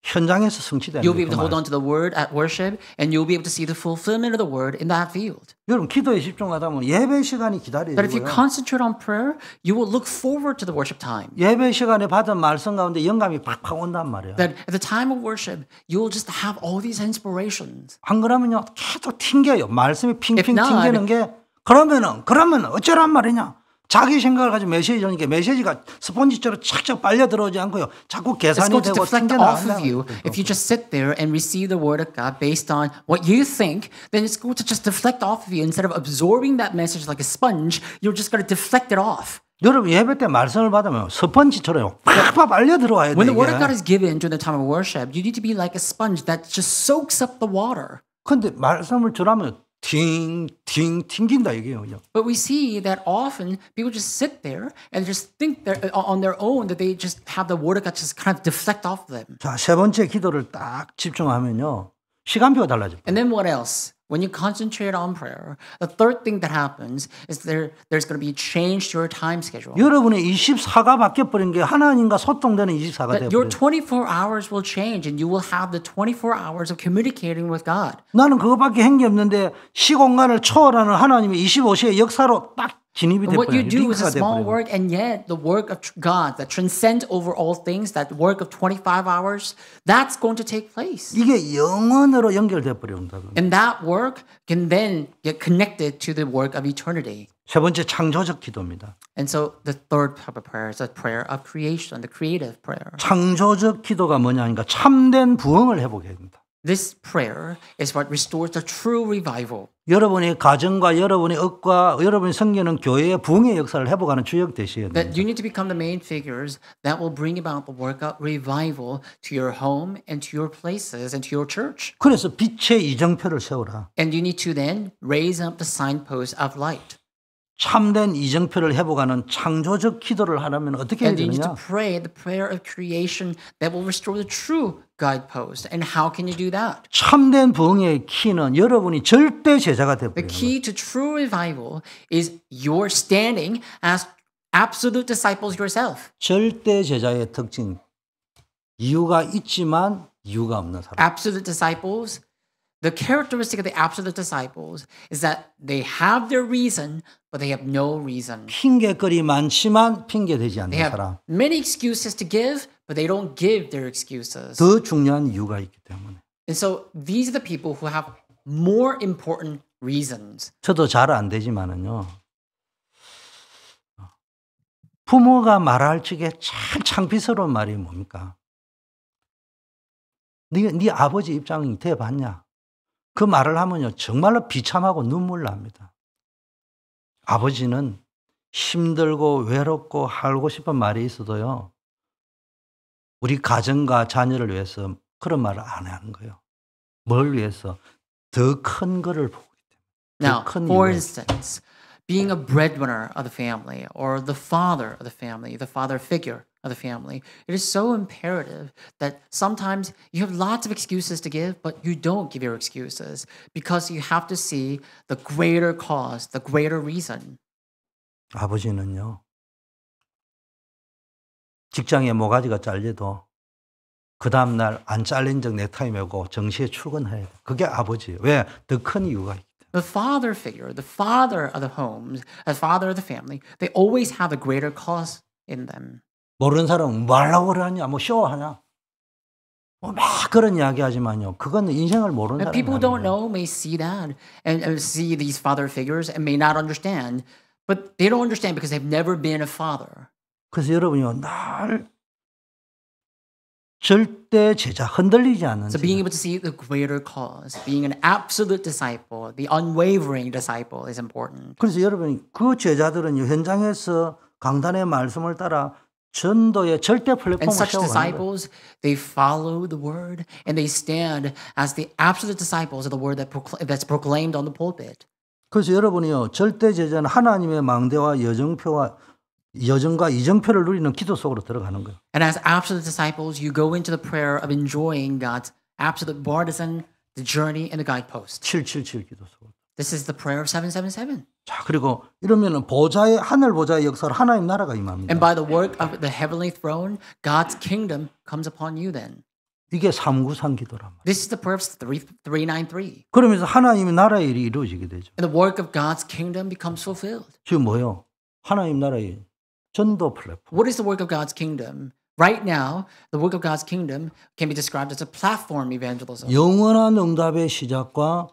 현장에서 성취되는 You'll be able to hold 거예요. on to the word at worship, and you'll be able to see the fulfillment of the word in that field. 여러분 기도에 집중하다 보면 예배 시간이 But if you 기다려지고요. concentrate on prayer, you will look forward to the worship time. 예배 시간에 받은 말씀 가운데 영감이 팍팍 온단 말이에요. That at the time of worship, you'll just have all these inspirations. 안 그러면요 계속 튕겨요. 말씀이 핑핑 If not, 튕기는 게 그러면 어쩌란 말이냐. 자기 생각을 가지고 메시지 주니까 메시지가 스폰지처럼 착착 빨려 들어오지 않고요. 자꾸 It's 계산이 going to 되고 deflect 튕겨 off 나간다. of you. If you just sit there and receive the word of God based on what you think, then it's going to just deflect off of you. Instead of absorbing that message like a sponge, you're just going to deflect it off. 여러분 예배 때 말씀을 받으면 스펀지처럼 팍팍 빨려 들어와야 돼. When the word of 이게. God is given during the time of worship, you need to be like a sponge that just soaks up the water. 근데 말씀을 주라면 팅팅 튕긴다 이게요. 그냥. But we see that often people just sit there and just think they're on their own that they just have the word of God just kind of deflect off them. 자, 세 번째 기도를 딱 집중하면요. 시간표가 달라져요. And then what else? when you concentrate on prayer, the third thing that happens is there's going to be a change to your time schedule. 여러분의 24가 바뀌어버린 게 하나님과 소통되는 24가 That your 되어버려요. 24 hours will change and you will have the 24 hours of communicating with God. 나는 그것밖에 한 게 없는데 시공간을 초월하는 하나님의 25시의 역사로 딱 진입이 And what you 돼버려요. do is a 링크가 small 돼버려요. work, and yet the work of God that transcends over all things, that work of 25 hours, that's going to take place. 이게 영원으로 연결돼 버린다. And that work can then get connected to the work of eternity. 세 번째 창조적 기도입니다. And so the third type of prayer is a prayer of creation, the creative prayer. 창조적 기도가 뭐냐니까 참된 부흥을 회복해야 됩니다. This prayer is what restores the true revival. 여러분의 가정과 여러분의 억과 여러분이 섬기는 교회의 부흥의 역사를 회복하는 주역 되셔야 That 됩니다. you need to become the main figures that will bring about the work of revival to your home and to your places and to your church. 그래서 빛의 이정표를 세우라. And you need to then raise up the signpost of light. 참된 이정표를 회복하는 창조적 기도를 하려면 어떻게 해야 And you need to 되느냐? pray the prayer of creation that will restore the true guidepost. And how can you do that? 참된 부흥의 키는 여러분이 절대 제자가 The 되어버리는 거예요. key to true revival is your standing as absolute disciples yourself. 절대 제자의 특징. 이유가 있지만 이유가 없는 사람. Absolute disciples, the characteristic of the absolute disciples is that they have their reason, but they have no reason. 핑계거리 많지만 핑계되지 They 않는 have 사람. many excuses to give, but they don't give their excuses. 더 중요한 이유가 있기 때문에. And so these are the people who have more important reasons. 저도 잘 안 되지만은요. 부모가 말할 적에 참 창피스러운 말이 뭡니까? 네 아버지 입장이 돼봤냐? 그 말을 하면요. 정말로 비참하고 눈물 납니다. 아버지는 힘들고 외롭고 하고 싶은 말이 있어도요. 우리 가정과 자녀를 위해서 그런 말을 안 하는 거예요. 뭘 위해서? 더 큰 거를 보기 때문에. Now, 더 큰 for 이유가 instance, being a breadwinner of the family or the father of the father figure of the family, it is so imperative that sometimes you have lots of excuses to give, but you don't give your excuses because you have to see the greater cause, the greater reason. 아버지는요. 직장에 모가지가 잘려도 그 다음날 안 잘린 적 넥타이 메고 정시에 출근해야 돼. 그게 아버지예요. 왜? 더 큰 이유가 있기 때문에. The father figure, the father of the homes, the father of the family, they always have a greater cause in them. 모르는 사람은 뭐 하려고 그러냐? 뭐 쇼하냐? 막 그런 이야기 하지만요. 그건 인생을 모르는 And 사람이 people who 하는 don't 거예요. know may see that and see these father figures and may not understand, but they don't understand because they've never been a father. 그래서 여러분이요. 날 절대 제자, 흔들리지 않는 So being 제자. able to see the greater cause, being an absolute disciple, the unwavering disciple is important. 그래서 여러분이 그 제자들은 현장에서 강단의 말씀을 따라 전도의 절대 And 플랫폼을 such 세워가는 거예요. disciples, they follow the word and they stand as the absolute disciples of the word that's proclaimed on the pulpit. 그래서 여러분이요. 절대 제자는 하나님의 망대와 여정과 이정표를 누리는 기도 속으로 들어가는 거예요. And as absolute disciples, you go into the prayer of enjoying God's absolute partisan, the journey, and the guidepost. 777 기도 속으로. This is the prayer of 777. 자, 그리고 이러면은 하늘 보좌의 역사로 하나님 나라가 임합니다. And by the work of the heavenly throne, God's kingdom comes upon you then. 이게 393 기도란 말이에요. This is the prayer of 393. 그러면서 하나님의 나라의 일이 이루어지게 되죠. And the work of God's kingdom becomes fulfilled. 지금 뭐예요? 하나님 나라의 전도 플랫폼. What is the work of God's kingdom? Right now, the work of God's kingdom can be described as a platform evangelism. 영원한 응답의 시작과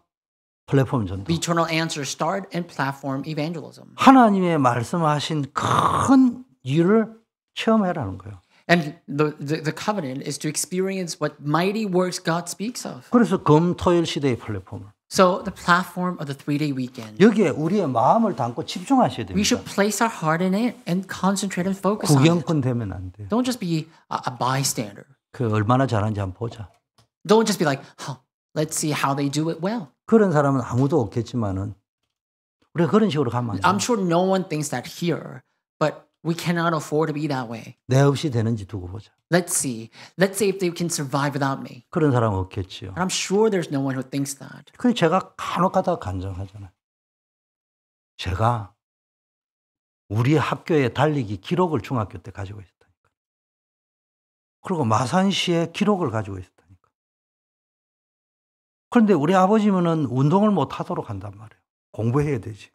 플랫폼 전도. The eternal answer start and platform evangelism. 하나님의 말씀하신 큰 일을 체험해라는 거예요. And the covenant is to experience what mighty works God speaks of. 그래서 금토일 시대의 플랫폼을. So the platform of the 3-day weekend. 여기에 우리의 마음을 담고 집중하셔야 We 됩니다. should place our heart in it and concentrate and focus on it. 구경꾼 되면 안 돼요. Don't just be a bystander. 그 얼마나 잘하는지 한번 보자. Don't just be like, let's see how they do it well. 그런 사람은 아무도 없겠지만은 우리가 그런 식으로 가면 안 돼요. I'm sure no one thinks that here, but We cannot afford to be that way. 내 없이 되는지 두고 보자. Let's see. Let's see if they can survive without me. 그런 사람 없겠지요. And I'm sure there's no one who thinks that. 그래서 제가 간혹가다가 간증하잖아요. 제가 우리 학교의 달리기 기록을 중학교 때 가지고 있었다니까. 그리고 마산시에 기록을 가지고 있었다니까. 그런데 우리 아버지는 운동을 못 하도록 한단 말이에요. 공부해야 되지.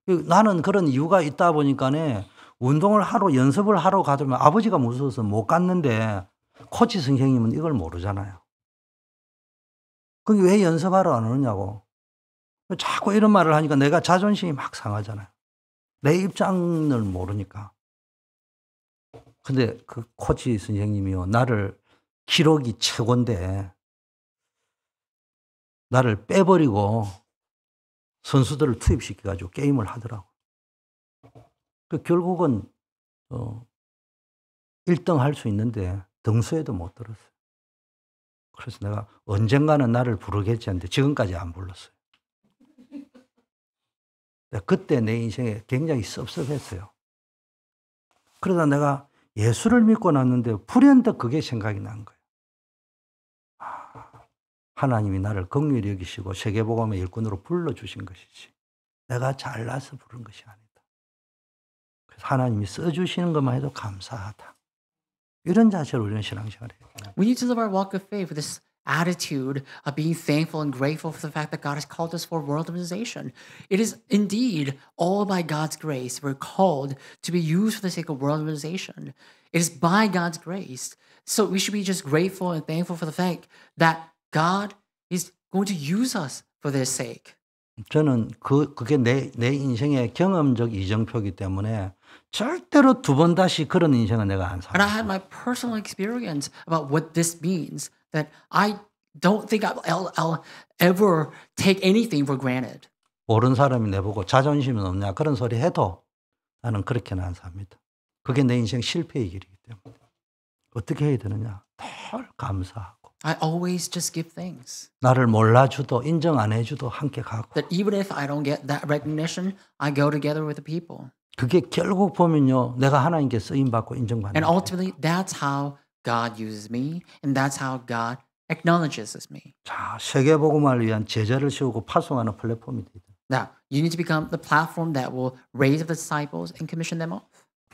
나는 그런 이유가 있다 보니까네 운동을 하러 연습을 하러 가면 아버지가 무서워서 못 갔는데 코치 선생님은 이걸 모르잖아요. 그게 왜 연습하러 안 오느냐고. 자꾸 이런 말을 하니까 내가 자존심이 막 상하잖아요. 내 입장을 모르니까. 근데 그 코치 선생님이요. 나를 기록이 최고인데 나를 빼버리고 선수들을 투입시켜가지고 게임을 하더라고. 결국은 1등 할 수 있는데 등수에도 못 들었어요. 그래서 내가 언젠가는 나를 부르겠지 했는데 지금까지 안 불렀어요. 그때 내 인생에 굉장히 섭섭했어요. 그러다 내가 예수를 믿고 났는데 불현듯 그게 생각이 난 거예요. 하나님이 나를 긍휼히 여기시고 세계복음의 일꾼으로 불러주신 것이지 내가 잘나서 부른 것이 아니다. 그래서 하나님이 써주시는 것만 해도 감사하다. 이런 자세로 우리는 신앙생활을 해요. We need to live our walk of faith with this attitude of being thankful and grateful for the fact that God has called us for world organization. It is indeed all by God's grace we're called to be used for the sake of world organization. It is by God's grace. So we should be just grateful and thankful for the fact that God is going to use us for their sake. 저는 그게 내 인생의 경험적 이정표이기 때문에 절대로 두 번 다시 그런 인생은 내가 안 And I 살아요. had my personal experience about what this means, that I don't think I'll ever take anything for granted. 모르는 사람이 내보고 자존심은 없냐 그런 소리 해도 나는 그렇게는 안 삽니다. 그게 내 인생 실패의 길이기 때문에. 어떻게 해야 되느냐? 늘 감사하고. I always just give thanks. 나를 몰라주도 인정 안 해주도 함께 가고. That even if I don't get that recognition, I go together with the people. 그게 결국 보면요. 내가 하나님께 쓰임받고 인정받는 And 거예요. ultimately, that's how God uses me, and that's how God acknowledges me. 자, 세계복음화를 위한 제자를 세우고 파송하는 플랫폼이 되다. Now, you need to become the platform that will raise up the disciples and commission them off.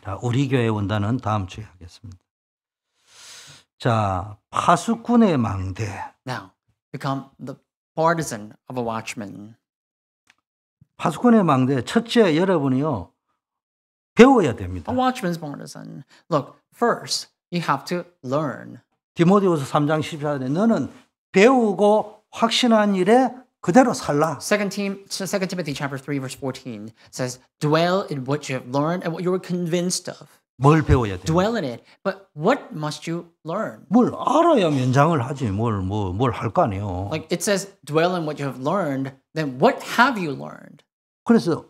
자, 우리 교회 원단은 다음 주에 하겠습니다. 자, 파수꾼의 망대. Now, become the partisan of a watchman. 파수꾼의 망대. 첫째, 여러분이요. 배워야 됩니다. A watchman's partisan. Look, first, you have to learn. 디모데후서 3장 14절에 너는 배우고 확신한 일에 그대로 살라. 2 Timothy chapter 3 verse 14 says, dwell in what you have learned and what you were convinced of. 뭘 배워야 돼? Dwell in it. But what must you learn? 뭘 알아야 면장을 하지. 뭘 할 거 아니에요. Like it says, dwell in what you have learned. Then what have you learned? 그래서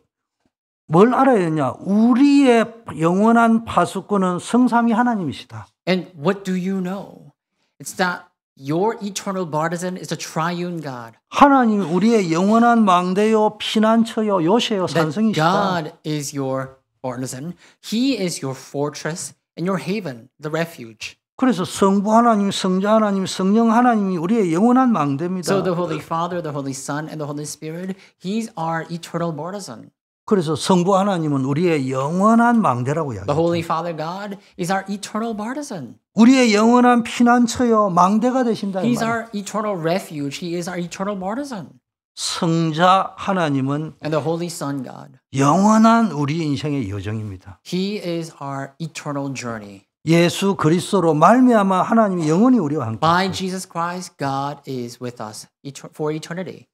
뭘 알아야 되냐? 우리의 영원한 파수꾼은 성삼위 하나님이시다. And what do you know? It's that your eternal partisan is the triune God. 하나님이 우리의 영원한 망대요, 피난처요, 요새요, That 산성이시다. God is your partisan. He is your fortress and your haven, the refuge. 그래서 성부 하나님, 성자 하나님, 성령 하나님이 우리의 영원한 망대입니다. So the Holy Father, the Holy Son, and the Holy Spirit, He's our eternal partisan. 그래서 성부 하나님은 우리의 영원한 망대라고 The 이야기합니다. Holy Father God is our eternal partisan. 우리의 영원한 피난처요, 망대가 되신다. 이 He's 말이에요. our eternal refuge. He is our eternal partisan. 성자 하나님은 And the Holy Son God, 영원한 우리 인생의 여정입니다. He is our eternal journey. 예수 그리스도로 말미암아 하나님이 영원히 우리와 함께 By 하세요. Jesus Christ, God is with us for eternity.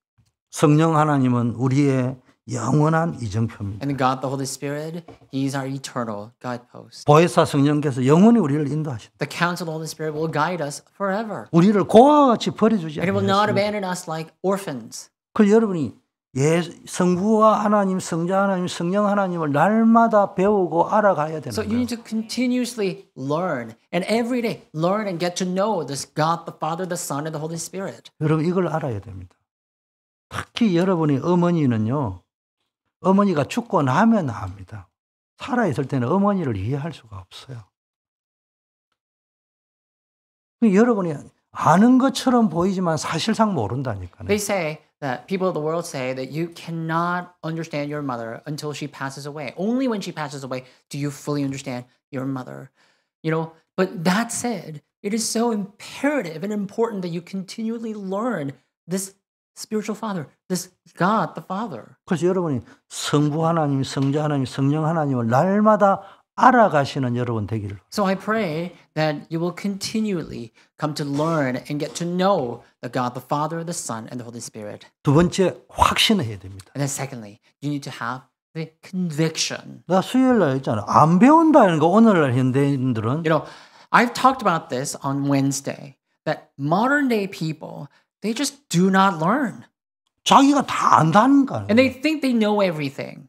성령 하나님은 우리의 영원한 이정표입니다. And God, the Holy Spirit, He is our eternal guidepost. 보혜사 성령께서 영원히 우리를 인도하신다. The counsel of the Holy Spirit will guide us forever. 우리를 고아와 같이 버려주지 And He will not 않습니다. abandon us like orphans. 그 여러분이 성부와 하나님, 성자 하나님, 성령 하나님을 날마다 배우고 알아가야 되는 So you 거예요. need to continuously learn and every day learn and get to know this God, the Father, the Son, and the Holy Spirit. 여러분 이걸 알아야 됩니다. 특히 여러분의 어머니는요. 어머니가 죽고 나면 압니다. 살아있을 때는 어머니를 이해할 수가 없어요. 여러분이 아는 것처럼 보이지만 사실상 모른다니까요. They say that people of the world say that you cannot understand your mother until she passes away. Only when she passes away do you fully understand your mother. You know, but that said, it is so imperative and important that you continually learn this spiritual father, this God the Father. 그래서 여러분이 성부 하나님, 성자 하나님, 성령 하나님을 날마다 알아가시는 여러분 되기를. So I pray that you will continually come to learn and get to know the God the Father, the Son, and the Holy Spirit. 두 번째 확신해야 됩니다. And then secondly, you need to have the conviction. 나 수요일 날 했잖아. 안 배운다는 거 오늘날 현대인들은 You know, I've talked about this on Wednesday, that modern day people, they just do not learn. 자기가 다 안다는 거야. And they think they know everything.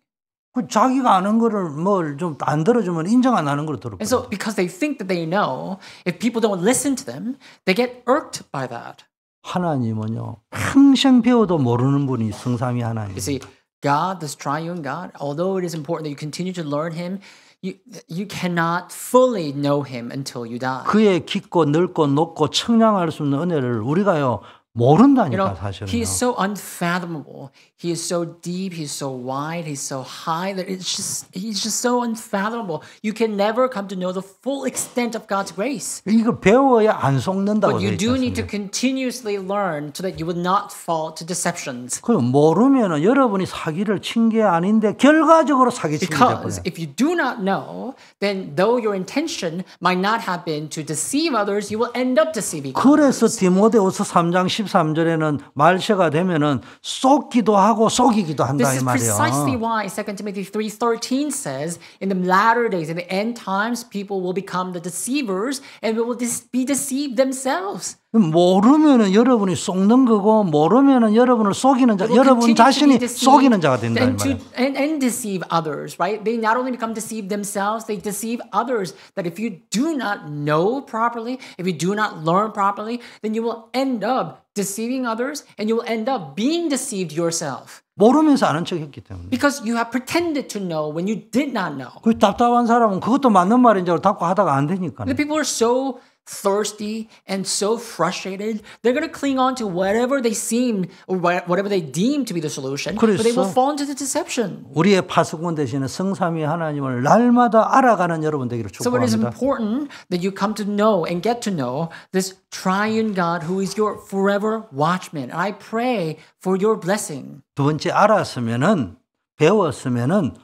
그 자기가 아는 거를 뭘 좀 안 들어주면 인정 안 하는 걸 들어버려. And so because they think that they know, if people don't listen to them, they get irked by that. 하나님은요 평생 배워도 모르는 분이 성삼위 하나님. You see, God, this triune God, although it is important that you continue to learn Him, you cannot fully know Him until you die. 그의 깊고 넓고 높고 청량할 수 없는 은혜를 우리가요 You 모른다니까 know, 사실은. He is so unfathomable. He is so deep. He's so wide. He's so high that He's just so unfathomable. You can never come to know the full extent of God's grace. 이걸 배워야 안 속는다고 But 돼 you do need to 있습니다. continuously learn so that you will not fall to deceptions. 그 모르면은 여러분이 사기를 친 게 아닌데 결과적으로 사기치게 Because 돼버려요. if you do not know, then though your intention might not have been to deceive others, you will end up deceiving 그래서 others. 디모데후서 3장 13절에는 말세가 되면은 쏟기도 하고 속이기도 한다 This 이 is precisely 말이에요. why 2 Timothy 3:13 says, in the latter days, in the end times, people will become the deceivers and will be deceived themselves. 모르면은 여러분이 속는 거고 모르면은 여러분을 속이는 자, They will 여러분 continue to be 자신이 deceived 속이는 자가 된다 이 and, 말이에요. and deceive others, right? They not only become deceived themselves, they deceive others. That if you do not know properly, if you do not learn properly, then you will end up deceiving others and you will end up being deceived yourself. 모르면서 아는 척했기 때문에. Because you have pretended to know when you did not know. 그 답답한 사람은 그것도 맞는 말인 줄 알고 답고 하다가 안 되니까. The people are so thirsty and so frustrated, they're going to cling on to whatever they seem or whatever they deem to be the solution, but they will 그래서 fall into the deception. 우리의 파수꾼 되시는 성삼위 하나님을 날마다 알아가는 여러분 되기를 So it is 축복합니다. important that you come to know and get to know this triune God who is your forever watchman. And I pray for your blessing. 두 번째 알았으면은 배웠으면은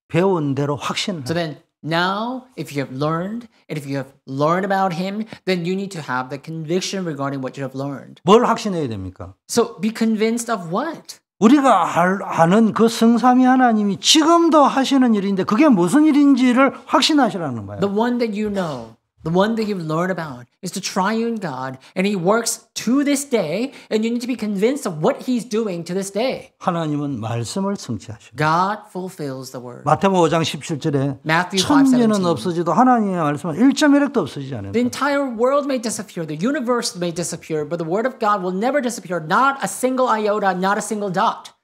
배운 대로 확신. So then now, if you have learned, and if you have learned about him, then you need to have the conviction regarding what you have learned. 뭘 확신해야 됩니까? So be convinced of what? 우리가 아는 그 성삼위 하나님이 지금도 하시는 일인데 그게 무슨 일인지를 확신하시라는 거예요. The one that you know, the one that you've learned about is the triune God, and he works to this day, and you need to be convinced of what he's doing to this day. 하나님은 말씀을 성취하시고 God fulfills the word. 마태복음 5장 17절에 Matthew 천년은 5:17. 없어지도 하나님의 말씀은 1.1핵도 없어지지 않아요. The entire world may disappear, the universe may disappear, but the word of God will never disappear, not a single iota, not a single dot.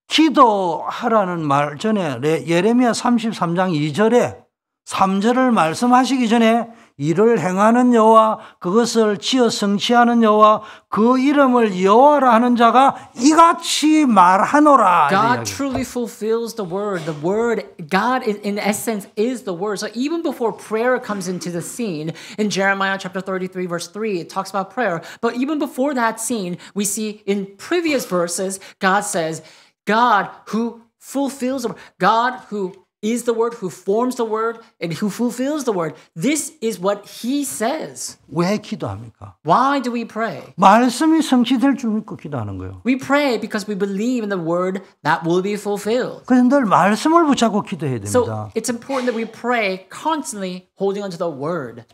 기도하라는 말 전에 예레미야 33장 2절에 3절을 말씀하시기 전에 이를 행하는 여호와 그것을 지어 성취하는 여호와 그 이름을 여호와라 하는 자가 이같이 말하노라. God truly fulfills the word. The word, God in essence is the word. So even before prayer comes into the scene, in Jeremiah chapter 33 verse 3, it talks about prayer. But even before that scene, we see in previous verses, God says, God who fulfills the word, God who is the word, who forms the word, and who fulfills the word. This is what he says. 왜 기도합니까? Why do we pray? 말씀이 성취될 줄 믿고 기도하는 거예요. We pray because we believe in the word that will be fulfilled. 그래서 늘 말씀을 붙잡고 기도해야 됩니다. So it's important that we pray constantly holding onto the word.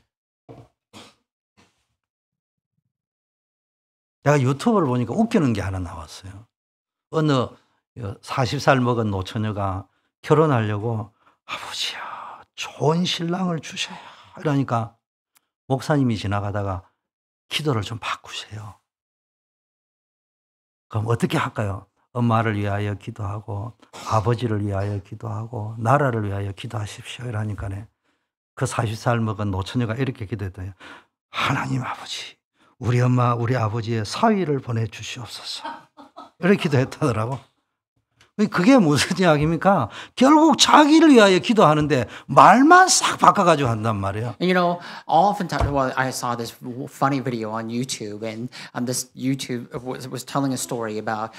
내가 유튜브를 보니까 웃기는 게 하나 나왔어요. 어느 40살 먹은 노처녀가 결혼하려고 아버지야 좋은 신랑을 주셔야 이러니까 목사님이 지나가다가 기도를 좀 바꾸세요. 그럼 어떻게 할까요? 엄마를 위하여 기도하고 아버지를 위하여 기도하고 나라를 위하여 기도하십시오. 이러니까네. 그 40살 먹은 노처녀가 이렇게 기도했더니 하나님 아버지, 우리 엄마, 우리 아버지의 사위를 보내주시옵소서. 이렇게 기도했다더라고. 그게 무슨 이야기입니까? 결국 자기를 위하여 기도하는데 말만 싹 바꿔가지고 한단 말이에요. And, you know, oftentimes, well, I saw this funny video on YouTube, and this YouTube was telling a story about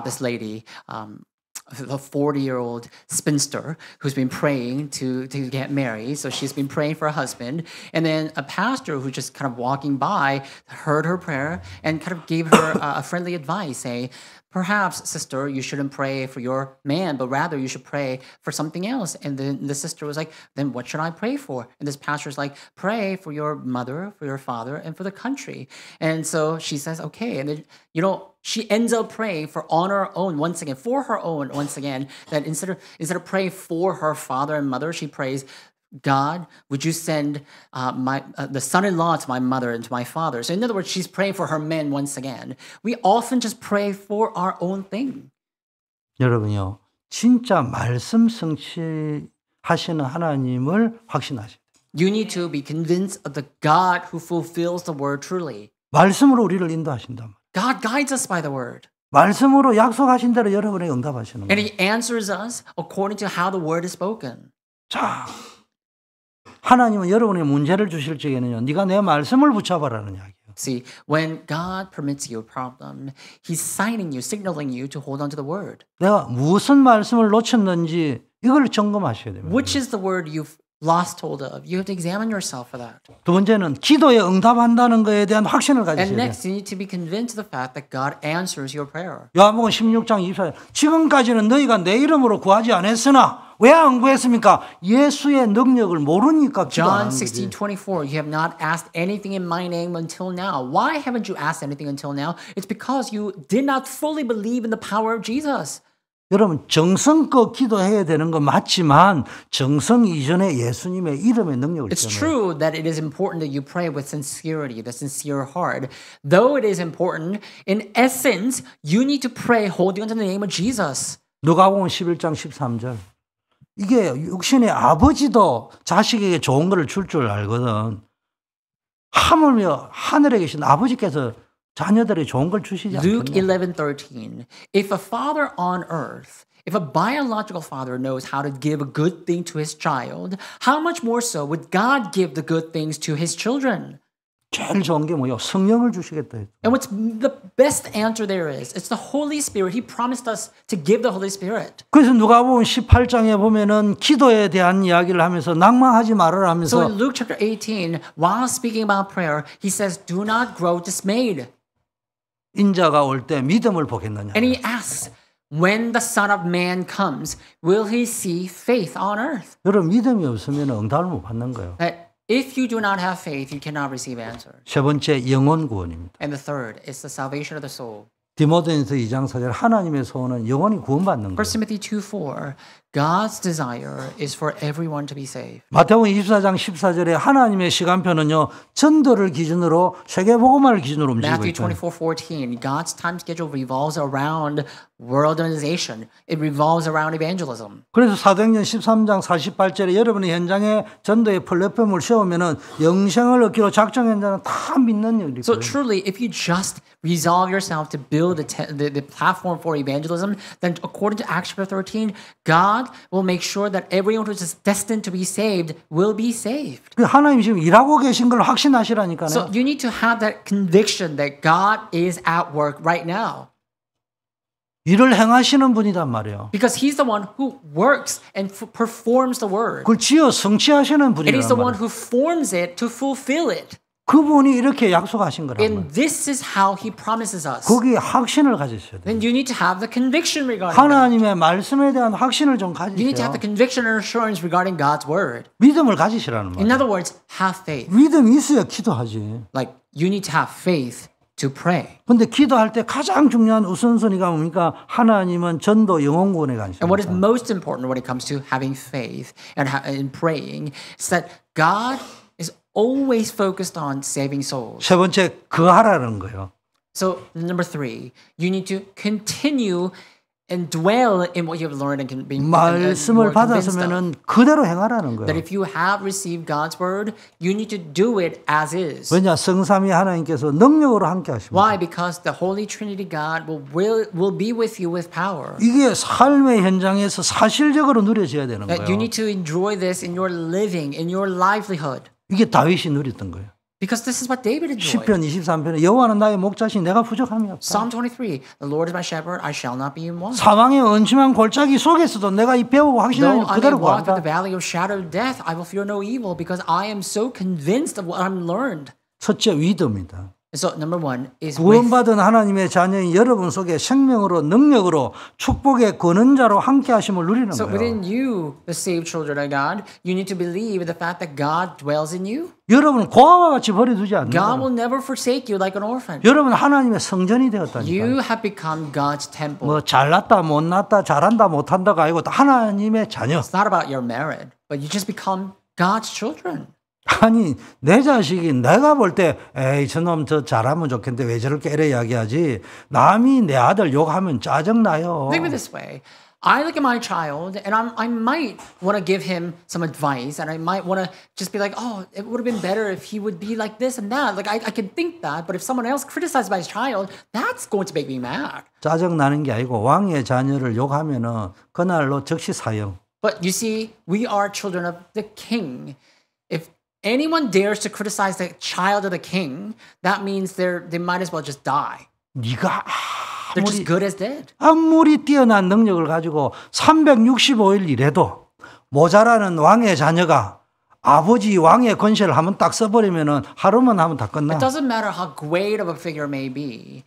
this lady, the 40-year-old spinster who's been praying to get married. So she's been praying for a husband, and then a pastor who just kind of walking by heard her prayer and kind of gave her a friendly advice, saying, perhaps, sister, you shouldn't pray for your man, but rather you should pray for something else. And then the sister was like, then what should I pray for? And this pastor's like, pray for your mother, for your father, and for the country. And so she says, okay. And then, you know, she ends up praying for her own once again, that instead of praying for her father and mother, she prays, God, would you send the son-in-law to my mother and to my father? So in other words, she's praying for her men once again. We often just pray for our own thing. 여러분요, 진짜 말씀 성취하시는 하나님을 확신하셔야 돼요. You need to be convinced of the God who fulfills the word truly. 말씀으로 우리를 인도하신단 말이에요. God guides us by the word. 말씀으로 약속하신 대로 여러분에게 응답하시는 And 거예요. he answers us according to how the word is spoken. 자, 하나님은 여러분의 문제를 주실 적에는요, 네가 내 말씀을 붙잡아라는 이야기예요. See, when God permits you a problem, he's signaling you to hold on to the word. 내가 무슨 말씀을 놓쳤는지 이걸 점검하셔야 됩니다. Which is the word you've lost hold of? You have to examine yourself for that. 두 번째는 기도에 응답한다는 것에 대한 확신을 And 가지셔야 돼요. next, you need to be convinced of the fact that God answers your prayer. 요한복음 16장 24절 지금까지는 너희가 내 이름으로 구하지 않았으나 왜 안 구했습니까? 예수의 능력을 모르니까 기도 안 John 하는 거지. 16:24, you have not asked anything in my name until now. Why haven't you asked anything until now? It's because you did not fully believe in the power of Jesus. 여러분 정성껏 기도해야 되는 건 맞지만 정성 이전에 예수님의 이름의 능력을 It's 전해요. true that it is important that you pray with sincerity, the sincere heart. Though it is important, in essence, you need to pray holding on to the name of Jesus. 누가복음 11장 13절 이게 육신의 아버지도 자식에게 좋은 것을 줄 알거든. 하물며 하늘에 계신 아버지께서 자녀들에게 좋은 걸 주시지 Luke 않겠냐. 11:13. If a father on earth, if a biological father knows how to give a good thing to his child, how much more so would God give the good things to his children? 제일 좋은 게 뭐예요? 성령을 주시겠다. And what's the best answer there is? It's the Holy Spirit. He promised us to give the Holy Spirit. 그래서 누가복음 18장에 보면은 기도에 대한 이야기를 하면서 낭망하지 말아라 So 하면서 in Luke chapter 18, while speaking about prayer, he says, do not grow dismayed. 인자가 올 때 믿음을 보겠느냐. And he asks, when the Son of Man comes, will he see faith on earth? 여러분 믿음이 없으면 응답을 못 받는 거예요. That if you do not have faith, you cannot receive answers. 세 번째 영혼 구원입니다. And the third is the salvation of the soul. 디모데전서 2장 4절 하나님의 소원은 영혼이 구원받는 1 거예요. Timothy 2:4, God's desire is for everyone to be saved. 마태복음 24장 14절에 하나님의 시간표는요. 전도를 기준으로 세계복음화를 기준으로 움직이고 Matthew 있죠. 24:14, God's time schedule revolves around worldization. It revolves around evangelism. 그래서 사도행전 13장 48절에 여러분이 현장에 전도의 플랫폼을 세우면은 영생을 얻기로 작정한 자는 다 믿는 일이 So 있어요. truly, if you just resolve yourself to build the platform for evangelism, then according to Acts chapter 13, God will make sure that everyone who is destined to be saved will be saved. 하나님 지금 일하고 계신 걸 확신하시라니까요. So you need to have that conviction that God is at work right now. 일을 행하시는 분이단 말이에요. Because he's the one who works and performs the word. 그걸 지어 성취하시는 And 분이란 he's the one 말이에요. who forms it to fulfill it. 그분이 이렇게 약속하신 거란 말이에요. And this is how he promises us. 거기에 확신을 가지셔야 돼요. Then you need to have the conviction regarding that. 하나님의 말씀에 대한 확신을 좀 You need to have the 가지세요. conviction and assurance regarding God's word. 믿음을 가지시라는 In 말이에요. other words, have faith. 믿음이 있어야 기도하지. Like you need to have faith to pray. 근데 기도할 때 가장 중요한 우선순위가 뭡니까? 하나님은 전도 영혼 구원에 관심. And what is most important when it comes to having faith and in praying is that God is always focused on saving souls. 세 번째, 거하라는 거예요. So number 3, you need to continue and dwell in what you have learned and can be more 말씀을 convinced of. 받았으면은 그대로 행하라는 That 거예요. if you have received God's word, you need to do it as is. 왜냐 성삼위 하나님께서 능력으로 함께 하십니다. Why? Because the Holy Trinity God will be with you with power. 이게 삶의 현장에서 사실적으로 누려져야 되는 That you 거예요. need to enjoy this in your living, in your livelihood. 이게 다윗이 누렸던 거예요. Because this is what David enjoyed. 시편 23편에 여호와는 나의 목자시니 내가 부족함이 없다. Psalm 23, the Lord is my shepherd, I shall not be in want. 사망의 음침한 골짜기 속에서도 내가 이 배우고 확신하니 Though I may 그대로 walk through the 구한다. valley of shadow of death, I will fear no evil because I am so convinced of what I'm learned. 첫째 위드입니다. So number one is with. 구원받은 하나님의 자녀인 여러분 속에 생명으로 능력으로 축복의 권능자로 함께 하심을 누리는 So 거예요. within you, the saved children of God, you need to believe the fact that God dwells in you. 여러분은 고아와 같이 버려두지 God 않는다. will never forsake you like an orphan. 여러분 하나님의 성전이 되었다니까. You have become God's temple. 뭐 잘났다 못났다 잘한다 못한다가 아니고 하나님의 자녀. It's not about your merit, but you just become God's children. 아니 내 자식이 내가 볼 때 에이 저놈 저 잘하면 좋겠는데 왜 저렇게 이래 이야기하지. 남이 내 아들 욕하면 짜증나요. Think of it this way. I look at my child and I might want to give him some advice and I might want to just be like, oh, it would have been better if he would be like this and that. Like I can think that, but if someone else criticizes my child, that's going to make me mad. 짜증나는 게 아니고 왕의 자녀를 욕하면은 그날로 즉시 사형. But you see, we are children of the king. If anyone dares to criticize the child of the king, that means they might as well just die. 네가 They're just good as dead. 아무리 뛰어난 능력을 가지고 365일 일해도 모자라는 왕의 자녀가 아버지 왕의 권세를 한번 딱 써버리면은 하루만 하면 다 끝나. It doesn't matter how great of a figure may be.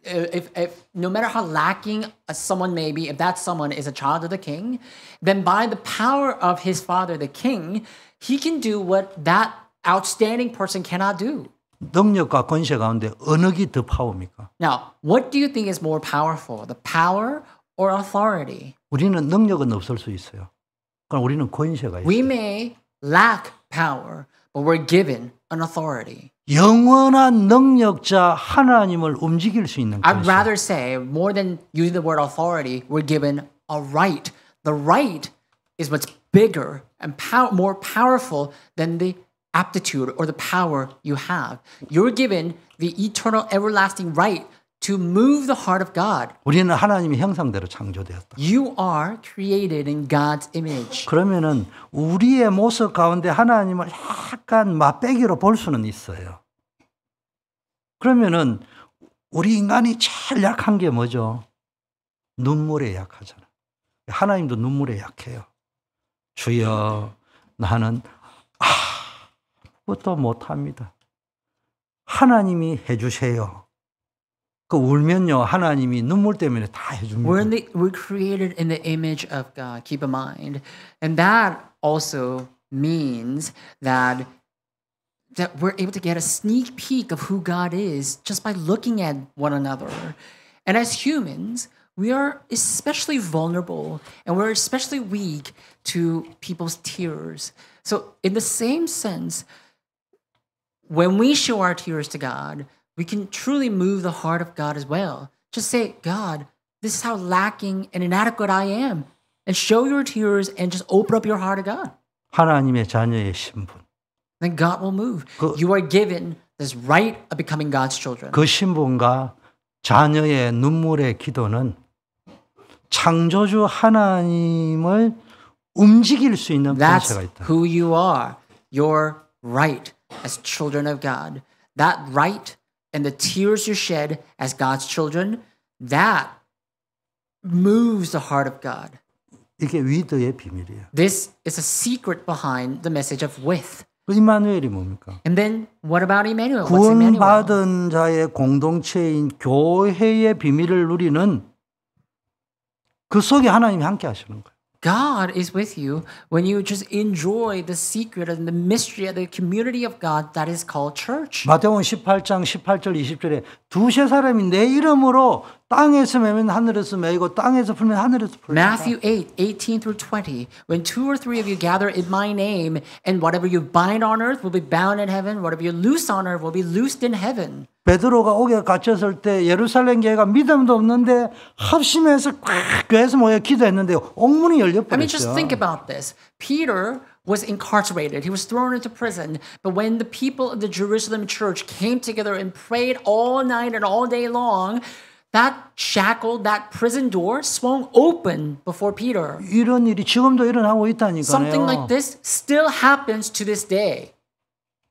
If no matter how lacking someone may be, if that someone is a child of the king, then by the power of his father, the king, he can do what that outstanding person cannot do. 능력과 권세 가운데 어느 게 더 파워입니까? Now, what do you think is more powerful, the power or authority? 우리는 능력은 없을 수 있어요. 그럼 우리는 권세가 있어요. We may lack power, but we're given an authority. 영원한 능력자 하나님을 움직일 수 있는 I'd 권세. rather say, more than using the word authority, we're given a right. The right is what's bigger and more powerful than the aptitude or the power you have. You're given the eternal, everlasting right to move the heart of God. 우리는 하나님의 형상대로 창조되었다. You are created in God's image. 그러면은 우리의 모습 가운데 하나님을 약간 맛배기로 볼 수는 있어요. 그러면은 우리 인간이 제일 약한 게 뭐죠? 눈물에 약하잖아. 하나님도 눈물에 약해요. 주여, 나는 아무것도 못합니다. 하나님이 해주세요. 그 울면요, 하나님이 눈물 때문에 다 해줍니다. We're created in the image of God. Keep in mind, and that also means that we're able to get a sneak peek of who God is just by looking at one another. And as humans, we are especially vulnerable and we're especially weak to people's tears. So, in the same sense, when we show our tears to God, we can truly move the heart of God as well. Just say, God, this is how lacking and inadequate I am. And show your tears and just open up your heart to God. 하나님의 자녀의 신분. Then God will move. You are given this right of becoming God's children. 그 신분과 자녀의 눈물의 기도는 창조주 하나님을 움직일 수 있는 That's 권세가 있다. who you are. Your right as children of God. That right and the tears you shed as God's children, that moves the heart of God. 이게 위드의 비밀이에요. This is a secret behind the message of with. 임마누엘이 뭡니까? And then what about Emmanuel? What's Emmanuel? 구원받은 자의 공동체인 교회의 비밀을 누리는 그 속에 하나님이 함께 하시는 거예요. God is with you when you just enjoy the secret and the mystery of the community of God that is called church. 마태복음 18장 18절 20절에 두세 사람이 내 이름으로 땅에서 매면 하늘에서 매이고 땅에서 풀면 하늘에서 풀린다. Matthew 8:18 through 20. When 2 or 3 of you gather in my name, and whatever you bind on earth will be bound in heaven, whatever you loose on earth will be loosed in heaven. 베드로가 옥에 갇혔을 때 예루살렘 교회가 믿음도 없는데 합심해서 꽉 교회에서 모여 기도했는데 옥문이 I mean, just 열려버렸어요. think about this. Peter was incarcerated. He was thrown into prison. But when the people of the Jerusalem church came together and prayed all night and all day long, that shackle, that prison door swung open before Peter. 이런 일이 지금도 일어나고 Something like 있다니까요. this still happens to this day.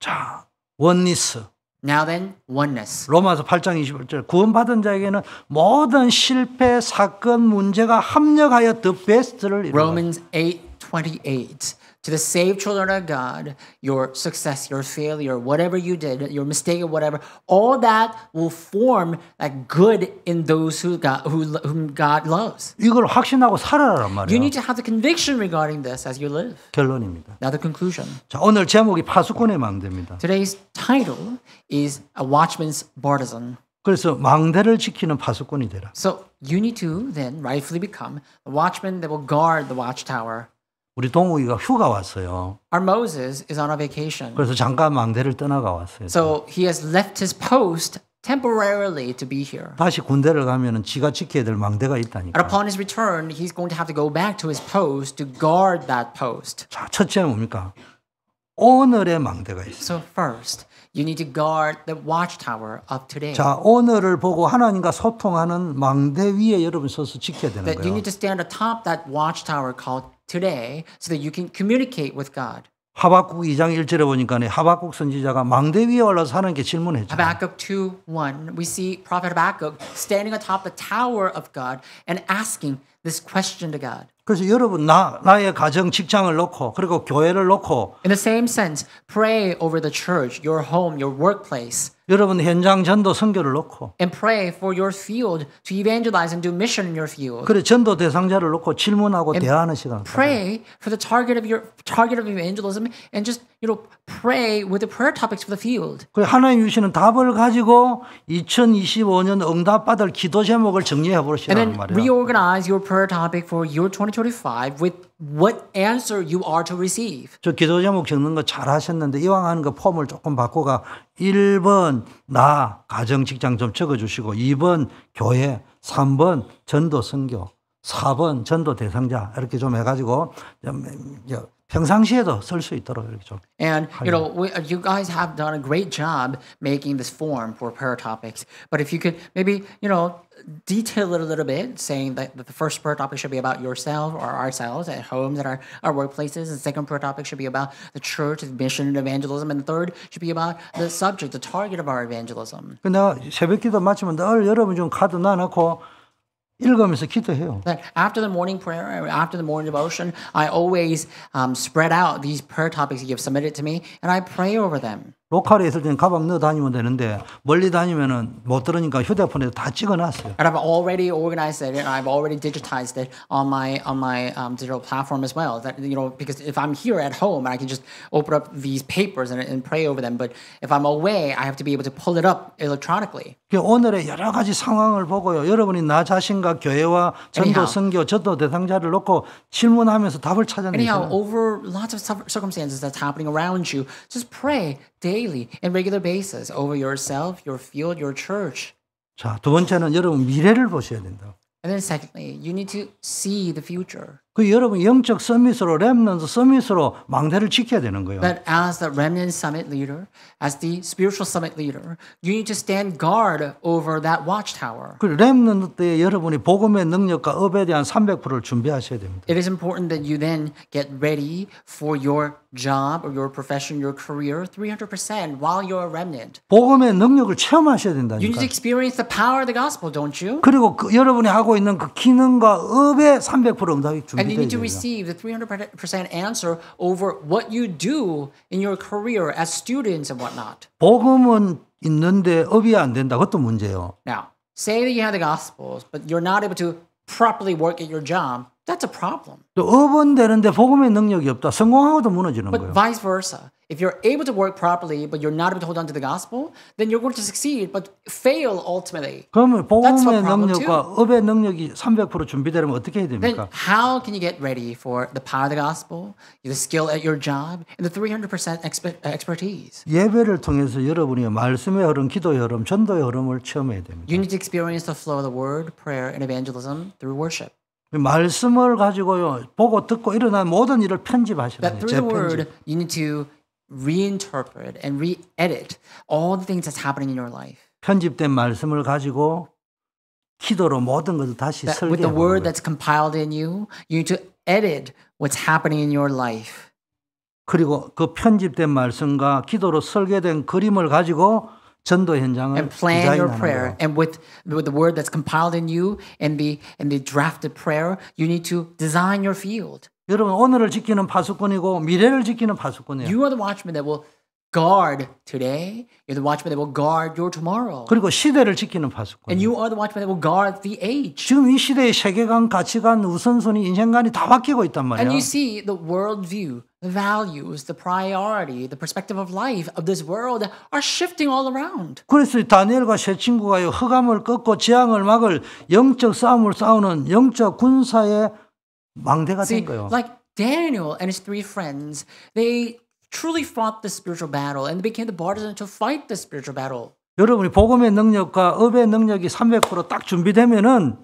자, 원리스. Now then, oneness. 로마서 8장 21절 구원받은 자에게는 모든 실패, 사건, 문제가 합력하여 the best를 이루어. Romans 8:28. To the saved children of God, your success, your failure, whatever you did, your mistake or whatever, all that will form that good in those whom God loves. 이걸 확신하고 살아라란 You 말이에요. need to have the conviction regarding this as you live. 결론입니다. Now the conclusion. 자, 오늘 제목이 파수꾼의 망대입니다. Today's title is A Watchman's Bartizan. 그래서 망대를 지키는 파수꾼이 되라. So you need to then rightfully become the watchman that will guard the watchtower. 우리 동욱이가 휴가 왔어요. Our Moses is on a vacation. 그래서 잠깐 망대를 떠나가 왔어요. So he has left his post temporarily to be here. 다시 군대를 가면은 지가 지켜야 될 망대가 And 있다니까. upon his return, he's going to have to go back to his post to guard that post. 자, 첫째는 뭡니까? 오늘의 망대가 있어요. So first, you need to guard the watchtower of today. 자, 오늘을 보고 하나님과 소통하는 망대 위에 여러분 서서 지켜야 되는 That you 거예요. need to stand atop that watchtower called today so that you can communicate with God. 하박국 2장 1절에 보니까 하박국 선지자가 망대 위에 올라서 하나님께 질문했죠. Habakkuk 2:1, we see Prophet Habakkuk standing atop the tower of God and asking this question to God. 그래서 여러분 나의 가정, 직장을 놓고 그리고 교회를 놓고 In the same sense, pray over the church, your home, your workplace, 여러분 현장 전도 선교를 놓고 and pray for your field to evangelize and do mission in your field. 그래 전도 대상자를 놓고 질문하고 대화하는 시간을 가져요. Pray for the target of evangelism and just pray with the prayer topics for the field. 그래 하나님 주시는 답을 가지고 2025년 응답받을 기도 제목을 정리해 And 보시라는 then 말이에요. reorganize your prayer topic for year 2025 with what answer you are to receive. 저 기도 제목 적는 거 잘하셨는데 이왕 하는 거 폼을 조금 바꿔가 1번 나 가정 직장 좀 적어주시고 2번 교회 3번 전도 선교 4번 전도 대상자 이렇게 좀 해가지고 평상시에도 쓸 수 있도록 이렇게 좀. And you guys have done a great job making this form for prayer topics. But if you could maybe detail it a little bit, saying that the first prayer topic should be about yourself or ourselves at homes and our workplaces. The second prayer topic should be about the church, mission, and evangelism. And the third should be about the subject, the target of our evangelism. 근데 새벽기도 마치면 늘 여러분 좀 카드 놔놓고 읽으면서 기도해요. That after the morning prayer, after the morning devotion, I always spread out these prayer topics that you've submitted to me, and I pray over them. 로컬에 있을 때는 가방 넣어 다니면 되는데 멀리 다니면은 못 들으니까 휴대폰에 다 찍어놨어요. And I've already organized it, and I've already digitized it on my digital platform as well. That because if I'm here at home, I can just open up these papers and pray over them. But if I'm away, I have to be able to pull it up electronically. 오늘의 여러 가지 상황을 보고요. 여러분이 나 자신과 교회와 전도 Anyhow. 선교 전도 대상자를 놓고 질문하면서 답을 Anyhow, 찾아내세요. over lots of circumstances that's happening around you, just pray daily and regular basis over yourself, your field, your church. 자, 두 번째는 여러분 미래를 보셔야 된다. And then secondly, you need to see the future. 그 여러분 영적 서밋으로 렘넌트 서밋으로 망대를 지켜야 되는 거예요. That as the remnant summit leader, as the spiritual summit leader, you need to stand guard over that watchtower. 그 렘넌트 때 여러분이 복음의 능력과 업에 대한 300%를 준비하셔야 됩니다. It is important that you then get ready for your job or your profession, your career, 300% while you're a remnant. 복음의 능력을 체험하셔야 You need to 된다니까. experience the power of the gospel, don't you? 그리고 여러분이 하고 있는 그 기능과 업에 300% 응답이 And you 준비되어야 need to 돼요. receive the 300% answer over what you do in your career as students and whatnot. 복음은 있는데 업이 안 된다. 그것도 문제예요. Now, say that you have the gospels, but you're not able to properly work at your job. That's a problem. 또 업은 되는데 복음의 능력이 없다. 성공하고도 무너지는 But 거예요. vice versa. If you're able to work properly, but you're not able to hold on to the gospel, then you're going to succeed, but fail ultimately. 그러면 That's 복음의 a problem 능력과 업의 능력이 300% 준비되려면 어떻게 해야 Then 됩니까? how can you get ready for the power of the gospel, the skill at your job, and the 300% expertise? 예배를 통해서 여러분이 말씀의 흐름, 기도의 흐름, 전도의 흐름을 체험해야 됩니다. You need to experience the flow of the word, prayer, and evangelism through worship. 말씀을 가지고요 보고 듣고 일어난 모든 일을 편집하시라는 That through the word, 재편집. you need to reinterpret and re-edit all the things that's happening in your life. 편집된 말씀을 가지고 기도로 모든 것을 다시 That with the word 설계하고 that's compiled in you, you need to edit what's happening in your life. 그리고 그 편집된 말씀과 기도로 설계된 그림을 가지고 전도 현장을 And plan your 디자인하는 prayer. 거예요. And with the word that's compiled in you and the drafted prayer, you need to design your field. 여러분 오늘을 지키는 파수꾼이고 미래를 지키는 파수꾼이에요. You are the watchman that will guard today. You're the watchman that will guard your tomorrow. 그리고 시대를 지키는 파수꾼. And you are the watchman that will guard the age. 지금 이 시대의 세계관, 가치관, 우선순위, 인생관이 다 바뀌고 있단 말이야. And you see the worldview, the values, the priority, the perspective of life of this world are shifting all around. 그래서 다니엘과 세 친구가 흑암을 꺾고 재앙을 막을 영적 싸움을 싸우는 영적 군사의 망대가 See, 된 거예요. like Daniel and his three friends, they truly fought the spiritual battle and they became the partisan to fight the spiritual battle. 여러분이 복음의 능력과 업의 능력이 300%딱 준비되면은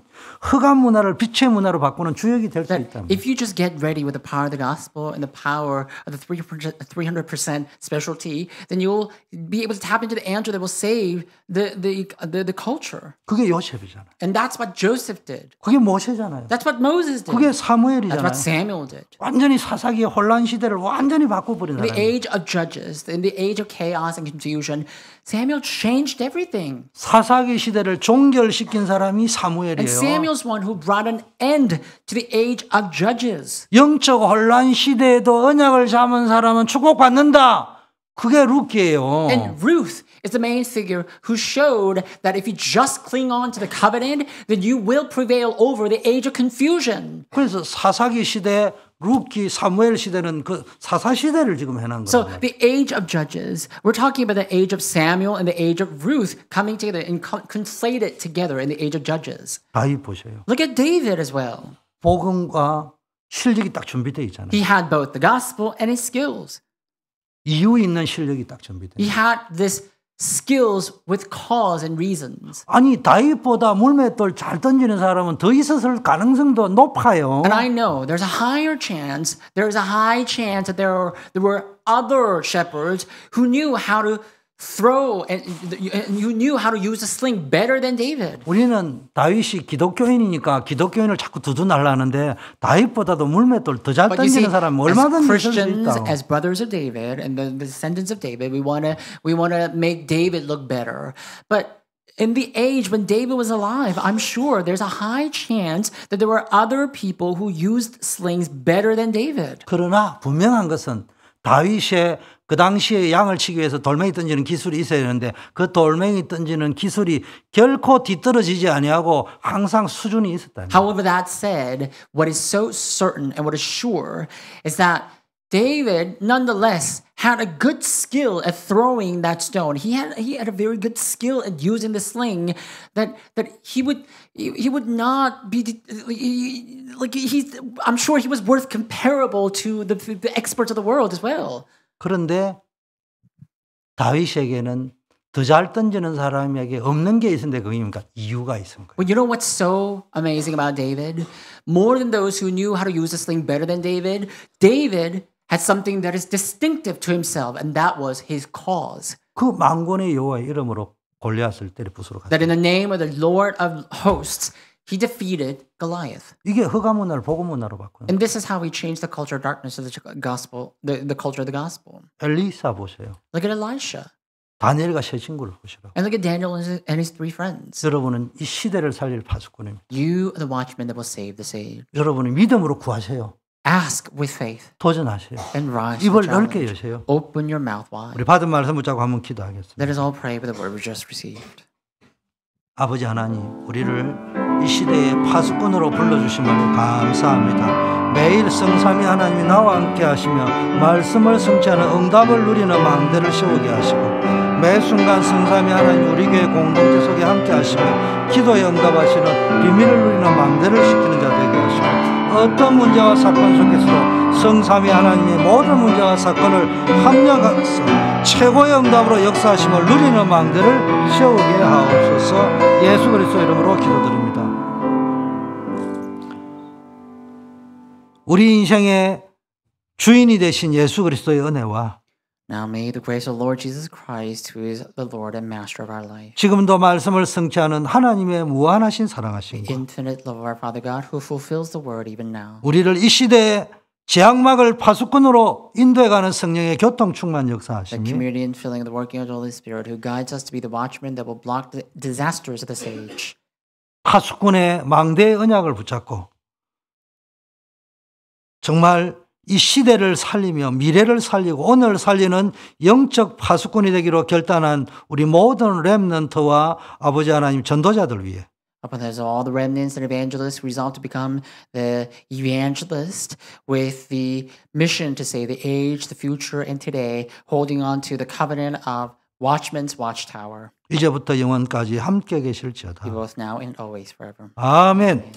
흑암 문화를 빛의 문화로 바꾸는 주역이 될 수 That 있다. if you just get ready with the power of the gospel and the power of the 300% specialty, then you'll be able to tap into the answer that will save the culture. 그게 요셉이잖아요. And that's what Joseph did. 그게 모세잖아요. That's what Moses did. 그게 That's 사무엘이잖아요. what Samuel did. 완전히 사사기의 혼란 시대를 완전히 바꿔버린 In the 사람이에요. age of judges, in the age of chaos and confusion, Samuel changed everything. 사사기 시대를 종결시킨 사람이 And 사무엘이에요. Samuel's one who brought an end to the age of judges. 영적 혼란 시대에도 언약을 잡은 사람은 축복받는다. 그게 룻기예요. And Ruth is the main figure who showed that if you just cling on to the covenant, then you will prevail over the age of confusion. 그래서 사사기 시대, 룻기, 사무엘 시대는 그 사사 시대를 지금 해놓은 So 거예요. the age of judges, we're talking about the age of Samuel and the age of Ruth coming together and conflated together in the age of judges. 다윗 보세요. Look at David as well. 복음과 실력이 딱 준비되어 있잖아요. He had both the gospel and his skills. 이유 있는 실력이 딱 준비되어 He 있어요. had this skills with cause and reasons. 아니 다윗보다 물맷돌 잘 던지는 사람은 더 있었을 가능성도 높아요. And I know there's a high chance that there were other shepherds who knew how to throw and who knew how to use a sling better than David. 우리는 다윗이 기독교인이니까 기독교인을 자꾸 두둔하려는데 다윗보다도 물맷돌 더 잘 But you see, 던지는 사람은 as 얼마든지 있을 수 Christians, 있다. as brothers of David and the descendants of David, we want to make David look better. But in the age when David was alive, I'm sure there's a high chance that there were other people who used slings better than David. 그러나 분명한 것은 다윗의 그 당시에 양을 치기 위해서 돌멩이 던지는 기술이 있어야 되는데 그 돌멩이 던지는 기술이 결코 뒤떨어지지 아니하고 항상 수준이 있었다. However, that said, what is so certain and what is sure is that David, nonetheless, had a good skill at throwing that stone. He had a very good skill at using the sling. That he would not be like he's. I'm sure he was worth comparable to the experts of the world as well. 그런데 다윗에게는 더 잘 던지는 사람에게 없는 게 있는데 그게 이유가 있은 거예요. Well, you know what's so amazing about David? More than those who knew how to use the sling better than David, David had something that is distinctive to himself, and that was his cause. 그 만군의 여호와의 이름으로 골리앗을 때려 부수러 갔어요. That in the name of the Lord of hosts, he defeated Goliath. 이게 흑암 문화를 복음 문화로 바꾸는 거예요. And this is how we change the culture of darkness to the gospel, the culture of the gospel. 엘리사 보세요. Look at Elisha. 다니엘과 세 친구를 보시라고. And look at Daniel and his three friends. 여러분은 이 시대를 살릴 파수꾼입니다. You are the watchman that will save this age. 여러분이 믿음으로 구하세요. Ask with faith 도전하세요. and rise to 입을 the 넓게 challenge. 여세요. Open your mouth wide. 우리 받은 말씀 붙잡고 한번 기도하겠습니다. Let us all pray with the word we just received. 아버지 하나님, 우리를 이 시대의 파수꾼으로 불러주심을 감사합니다. 매일 성삼위 하나님이 나와 함께 하시며 말씀을 성취하는 응답을 누리는 망대를 세우게 하시고 매 순간 성삼위 하나님 우리 교회 공동체 속에 함께 하시며 기도에 응답하시는 비밀을 누리는 망대를 시키는 자 되게 하시고 어떤 문제와 사건 속에서도 성삼위 하나님의 모든 문제와 사건을 합력해서 최고의 응답으로 역사하심을 누리는 망대를 세우게 하옵소서. 예수 그리스도 이름으로 기도드립니다. 우리 인생의 주인이 되신 예수 그리스도의 은혜와 Now may the grace of Lord Jesus Christ, who is the Lord and Master of our life, 지금도 말씀을 성취하는 하나님의 무한하신 the 사랑하심과 infinite love of our Father God, who fulfills the word even now, 우리를 이 시대에 제약막을 파수꾼으로 인도해가는 성령의 교통 충만 the 역사하심이 community and filling the working of the Holy Spirit, who guides us to be the watchmen that will block the disasters of this age. 파수꾼의 망대의 언약을 붙잡고 정말 이 시대를 살리며 미래를 살리고 오늘을 살리는 영적 파수꾼이 되기로 결단한 우리 모든 렘넌트와 아버지 하나님 전도자들 위해 Upon this, all the remnants and evangelists resolve to become the evangelist with the mission to save the age, the future, and today, holding on to the covenant of Watchman's Watchtower. 이제부터 영원까지 함께 계실지어다. Be both now and always forever. 아멘.